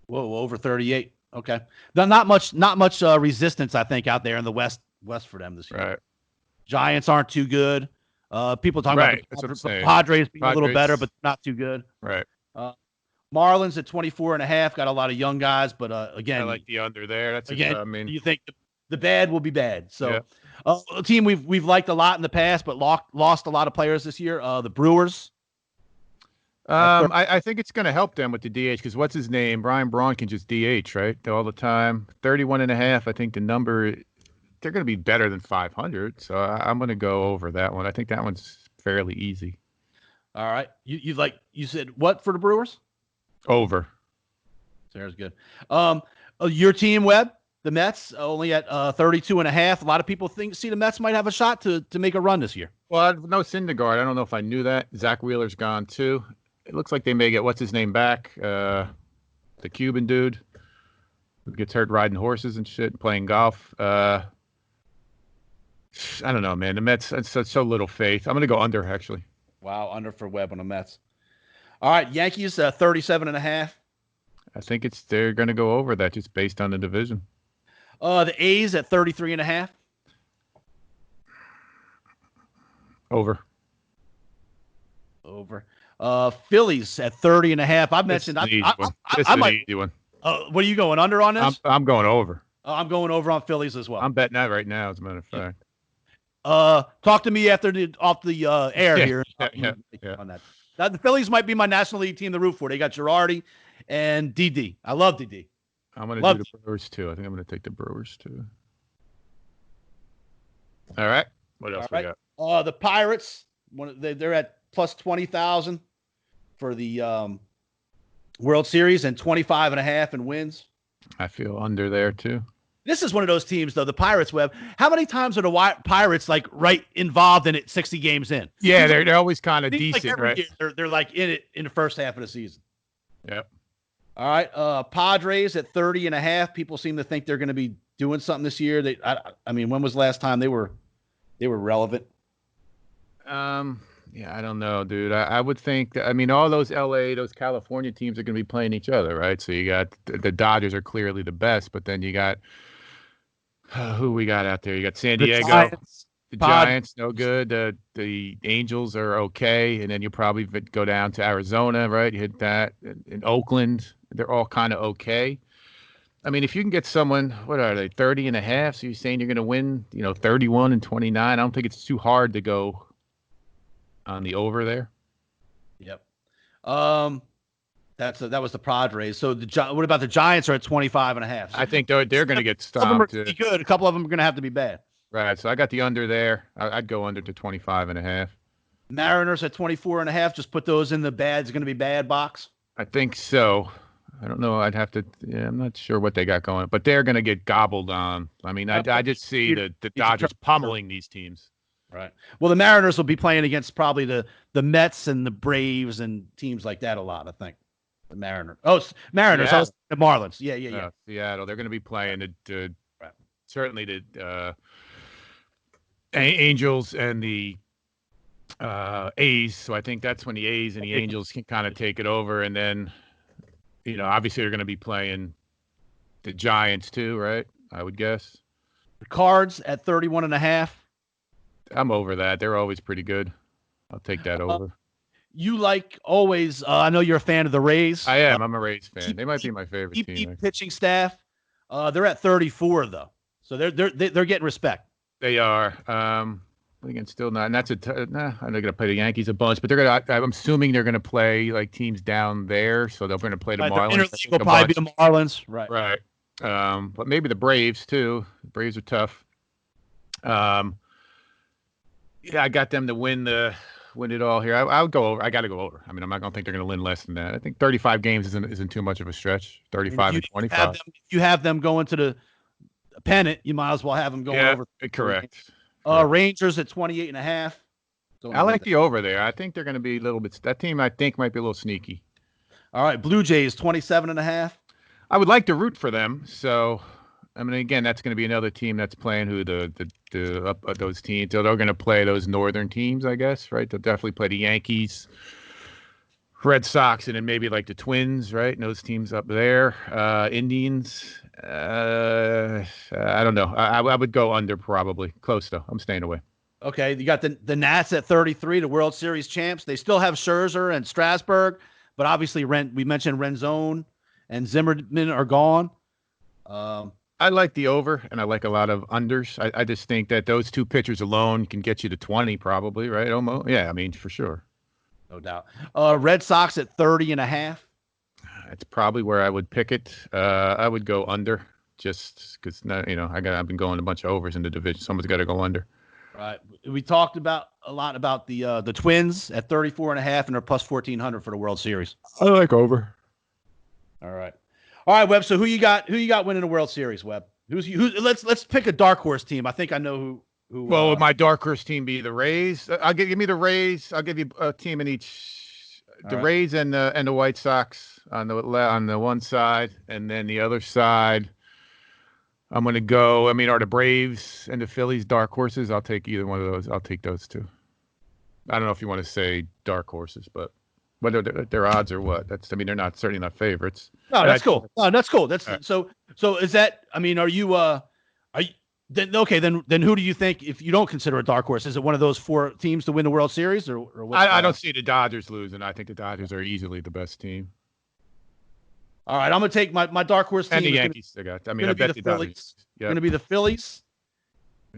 Whoa, over 38. Okay, not much resistance, I think, out there in the West for them this year. Right. Giants aren't too good. People talking Right. about the Padres being a little better, but not too good. Right. Marlins at 24.5. Got a lot of young guys, but again, I like the under there. That's again. You think the bad will be bad. So, a team we've liked a lot in the past, but lost a lot of players this year. The Brewers. I think it's going to help them with the DH because what's his name? Brian Braun can just DH, right? All the time. 31.5. I think the number, they're going to be better than 500. So I'm going to go over that one. I think that one's fairly easy. All right. You said what for the Brewers? Over. There's good. Your team, Webb, the Mets, only at 32.5. A lot of people see the Mets might have a shot to make a run this year. Well, no Syndergaard. I don't know if I knew that. Zach Wheeler's gone too. It looks like they may get what's his name back, the Cuban dude who gets hurt riding horses and shit, playing golf. I don't know, man. The Mets, it's so little faith. I'm going to go under, actually. Wow, under for Webb on the Mets. All right, Yankees 37.5. I think they're going to go over that just based on the division. The A's at 33.5. Over. Phillies at 30.5. I mentioned This is I an might. easy one. What are you going under on this? I'm going over. I'm going over on Phillies as well. I'm betting that right now, as a matter of fact. Talk to me after off the air here. Yeah. On that. The Phillies might be my National League team to root for. They got Girardi and DD. I love DD. I'm going to do the Brewers too. I think I'm going to take the Brewers too. All right. What else we got? The Pirates. They're at plus 20,000 for the World Series and 25.5 in wins. I feel under there too. This is one of those teams, though, the Pirates, Webb. How many times are the Pirates right involved in it 60 games in? Yeah, they're always kind of decent, like right? Year, they're like in it in the first half of the season. Yep. All right. Padres at 30.5. People seem to think they're going to be doing something this year. I mean, when was the last time they were relevant? Yeah, I don't know, dude. I would think that, I mean, all those those California teams are going to be playing each other, right? So you got the Dodgers are clearly the best, but then you got who we got out there? You got San Diego. The Giants, no good. The Angels are okay. And then you probably go down to Arizona, right? You hit that. In Oakland, they're all kind of okay. I mean, if you can get someone, what are they, 30.5? So you're saying you're going to win, 31 and 29. I don't think it's too hard to go on the over there. Yep. That was the Padres. So what about the Giants are at 25.5? So I think they're going to get stopped. Some of them are going to be good. A couple of them are going to have to be bad. Right. So I got the under there. I'd go under to 25.5. Mariners at 24.5. Just put those in the bad's going to be bad box. I think so. I don't know. I'd have to. Yeah, I'm not sure what they got going, but they're going to get gobbled on. I mean, I just see the Dodgers pummeling these teams. Right. Well, the Mariners will be playing against probably the Mets and the Braves and teams like that a lot, I think. The Mariners. Mariners. Yeah. The Marlins. Yeah. Seattle. They're going to be playing right. Certainly the Angels and the A's. So I think that's when the A's and the Angels can kind of take it over. And then, obviously they're going to be playing the Giants too, right? I would guess. The Cards at 31.5. I'm over that. They're always pretty good. I'll take that over. You like always, I know you're a fan of the Rays. I am. I'm a Rays fan. They might be my favorite team. Pitching staff. They're at 34 though. So they're getting respect. They are. Again, still not. And that's I'm not going to play the Yankees a bunch, but I'm assuming they're going to play like teams down there. So they're going to play the Marlins. Will probably be the Marlins. Right. Right. But maybe the Braves too. The Braves are tough. Yeah, I got them to win the win it all here. I would go over. I got to go over. I mean, I'm not going to think they're going to win less than that. I think 35 games isn't too much of a stretch. 35 and 25. You have them going to the pennant. You might as well have them going over. Correct. Rangers at 28.5. I like the over there. I think they're going to be a little bit. That team, I think, might be a little sneaky. All right, Blue Jays 27.5. I would like to root for them. So, I mean, again, that's going to be another team that's playing who those teams. So they're going to play those northern teams, I guess, right? They'll definitely play the Yankees, Red Sox, and then maybe like the Twins, right? And those teams up there, Indians. I don't know. I would go under probably. Close though. I'm staying away. Okay, you got the Nats at 33, the World Series champs. They still have Scherzer and Strasburg, but obviously we mentioned Rendon and Zimmerman are gone. I like the over, and I like a lot of unders. I just think that those two pitchers alone can get you to 20 probably, right? Almost. Yeah, I mean, for sure. No doubt. Red Sox at 30.5. It's probably where I would pick it. I would go under just because, I've been going a bunch of overs in the division. Someone's got to go under. Right. We talked a lot about the Twins at 34.5 and they're plus 1,400 for the World Series. I like over. All right, Webb. So who you got winning the World Series, Webb? Let's pick a dark horse team. I think I know who. Well, would my dark horse team be the Rays? Give me the Rays. I'll give you a team in each. The Rays and the White Sox on the one side, and then the other side. I'm going to go. I mean, are the Braves and the Phillies dark horses? I'll take either one of those. I'll take those two. I don't know if you want to say dark horses, but whether their odds or what. They're certainly not favorites. No, that's cool. No, that's cool. That's right. So is that? I mean, are you then okay? Then who do you think if you don't consider a dark horse? Is it one of those four teams to win the World Series or what? I don't see the Dodgers losing. I think the Dodgers are easily the best team. All right, I'm going to take my dark horse team. And the Yankees. I bet the Dodgers. Going to be the Phillies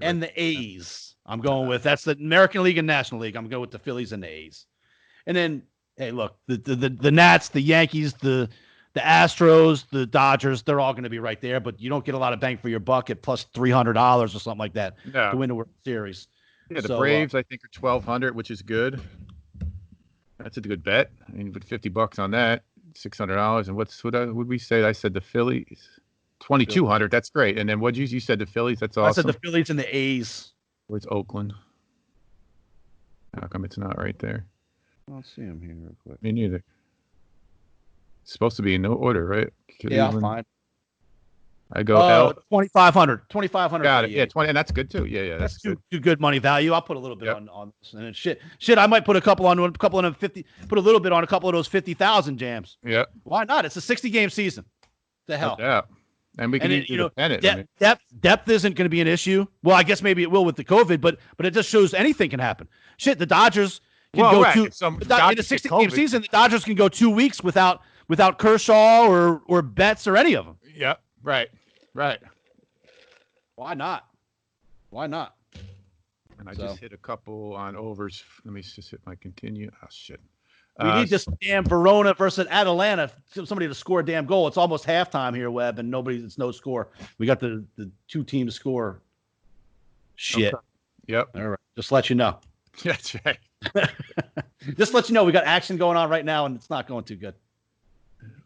and the A's. I'm going with that's the American League and National League. I'm going with the Phillies and the A's. And then, hey, look, the Nats, the Yankees, the Astros, the Dodgers, they're all going to be right there. But you don't get a lot of bang for your buck at plus $300 or something like that to win the World Series. Yeah, the Braves I think are 1,200, which is good. That's a good bet. I mean, you put $50 on that. $600, and what would we say? I said the Phillies, 2,200. That's great. And then what you said the Phillies? That's awesome. I said the Phillies and the A's. Where's Oakland? How come it's not right there? I'll see them here real quick. Me neither. It's supposed to be in no order, right? Yeah, fine. I go 2,500. 2,500. Got it. Yeah, 20, and that's good too. Yeah, that's good money value. I'll put a little bit on this, and shit. I might put a couple on 50. Put a little bit on a couple of those 50,000 jams. Yeah. Why not? It's a 60-game season. The hell. Yeah. And we can depth isn't going to be an issue. Well, I guess maybe it will with the COVID, but it just shows anything can happen. Shit, the Dodgers can go in a 60-game season. The Dodgers can go 2 weeks without Kershaw or Betts or any of them. Yeah. Right. Why not? And I just hit a couple on overs. Let me just hit my continue. Oh, shit. We need this damn Verona versus Atalanta. Somebody to score a damn goal. It's almost halftime here, Webb, and it's no score. We got the two teams score. Shit. Okay. Yep. All right. Just let you know. That's right. Just let you know we got action going on right now, and it's not going too good.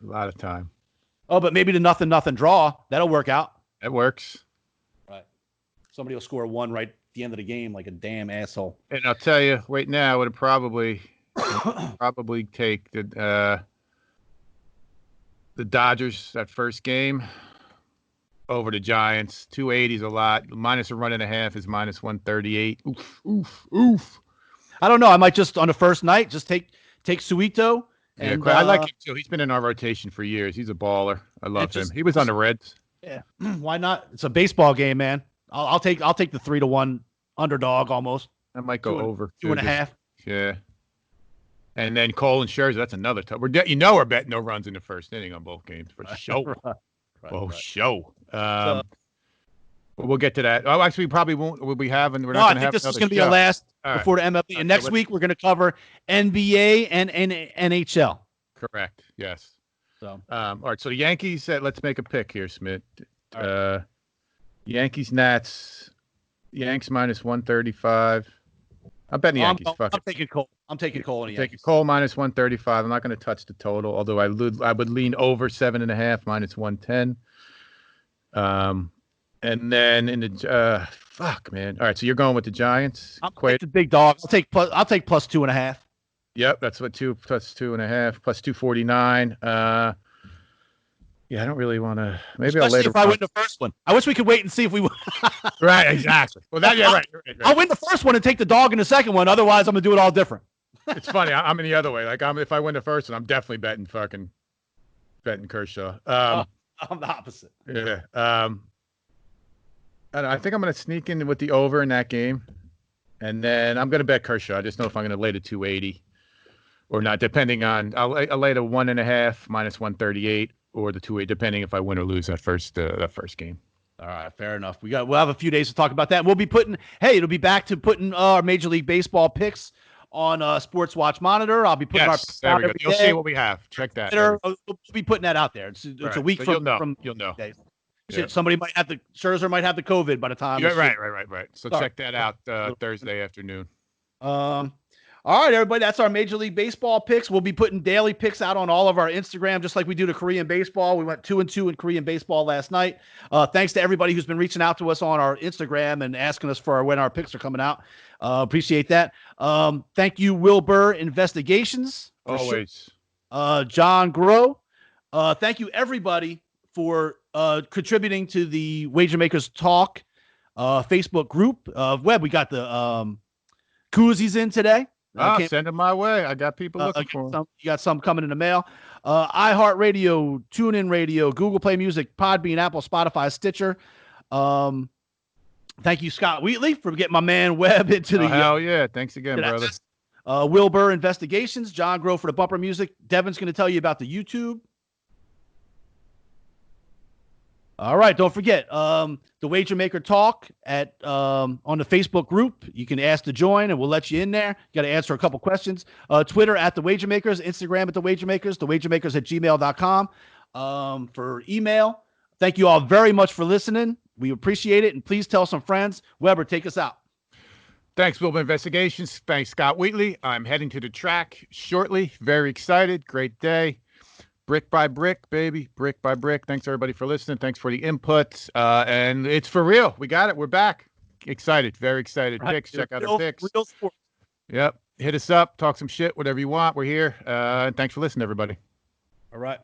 A lot of time. Oh, but maybe the 0-0 draw. That'll work out. That works. Right. Somebody will score one right at the end of the game like a damn asshole. And I'll tell you, right now, I would probably take the Dodgers that first game over the Giants. 280 is a lot. Minus a run and a half is minus 138. Oof. I don't know. I might just on the first night just take Suito. And I like him too. He's been in our rotation for years. He's a baller. I love him. He was on the Reds. Yeah. Why not? It's a baseball game, man. I'll take the 3-1 underdog almost. I might go over 2.5. Yeah. And then Cole and Scherzer. That's another tough. We're betting no runs in the first inning on both games for show. Show. We'll get to that. Oh, actually, we probably won't. We'll be having. We're not going to have. I think this is going to be our last before the MLB. And next week we're going to cover NBA and NHL. Correct. Yes. So. All right. So the Yankees. Let's make a pick here, Smitt. Right. Yankees Nats. Yanks minus 135. I'm betting the Yankees. I'm taking Cole. I'm taking Cole and the Taking Yankees. Cole minus 135. I'm not going to touch the total, although I would lean over 7.5 minus 110. And then in the fuck, man. All right, so you're going with the Giants. I'm taking the big dog. I'll take plus 2.5. Yep, that's what 2 plus 2.5 plus 249. Yeah, I don't really want to. Maybe Especially I'll later. if I win the first one. I wish we could wait and see if we win. Right, exactly. Well, right. I'll win the first one and take the dog in the second one. Otherwise, I'm gonna do it all different. It's funny. I'm in the other way. Like, if I win the first one, I'm definitely betting Kershaw. I'm the opposite. Yeah. I think I'm going to sneak in with the over in that game, and then I'm going to bet Kershaw. I just know if I'm going to lay the 280 or not, depending on. I'll lay the 1.5 minus 138 or the 280, depending if I win or lose that first game. All right, fair enough. We'll have a few days to talk about that. We'll be it'll be back to putting our Major League Baseball picks on Sports Watch Monitor. I'll be putting our picks out every day. You'll see what we have. Check that. We'll be putting that out there. It's a week so from you'll know. Days. Yeah. Somebody might have Scherzer might have the COVID by the time. Yeah, right. So check that out Thursday afternoon. All right, everybody. That's our Major League Baseball picks. We'll be putting daily picks out on all of our Instagram, just like we do to Korean baseball. We went 2-2 in Korean baseball last night. Thanks to everybody who's been reaching out to us on our Instagram and asking us for when our picks are coming out. Appreciate that. Thank you, Wilbur Investigations. Always. John Groh. Thank you, everybody, for contributing to the Wager Makers Talk Facebook group. Webb, we got the koozies in today. Send them my way. I got people looking for them. You got some coming in the mail. iHeartRadio, TuneIn Radio, Google Play Music, Podbean, Apple, Spotify, Stitcher. Thank you, Scott Wheatley, for getting my man Webb into the. Hell yeah! Thanks again, brother. Wilbur Investigations, John Groh for the bumper music. Devin's going to tell you about the YouTube. All right, don't forget the Wager Maker Talk on the Facebook group. You can ask to join, and we'll let you in there. You got to answer a couple questions. Twitter at the Wager Makers, Instagram at the Wager Makers, thewagermakers@gmail.com for email. Thank you all very much for listening. We appreciate it, and please tell some friends. Weber, take us out. Thanks, Mlb Investigations. Thanks, Scott Wheatley. I'm heading to the track shortly. Very excited. Great day. Brick by brick, baby. Brick by brick. Thanks, everybody, for listening. Thanks for the inputs. And it's for real. We got it. We're back. Excited. Very excited. Right. Picks. Check out our picks. Real sport. Yep. Hit us up. Talk some shit. Whatever you want. We're here. And thanks for listening, everybody. All right.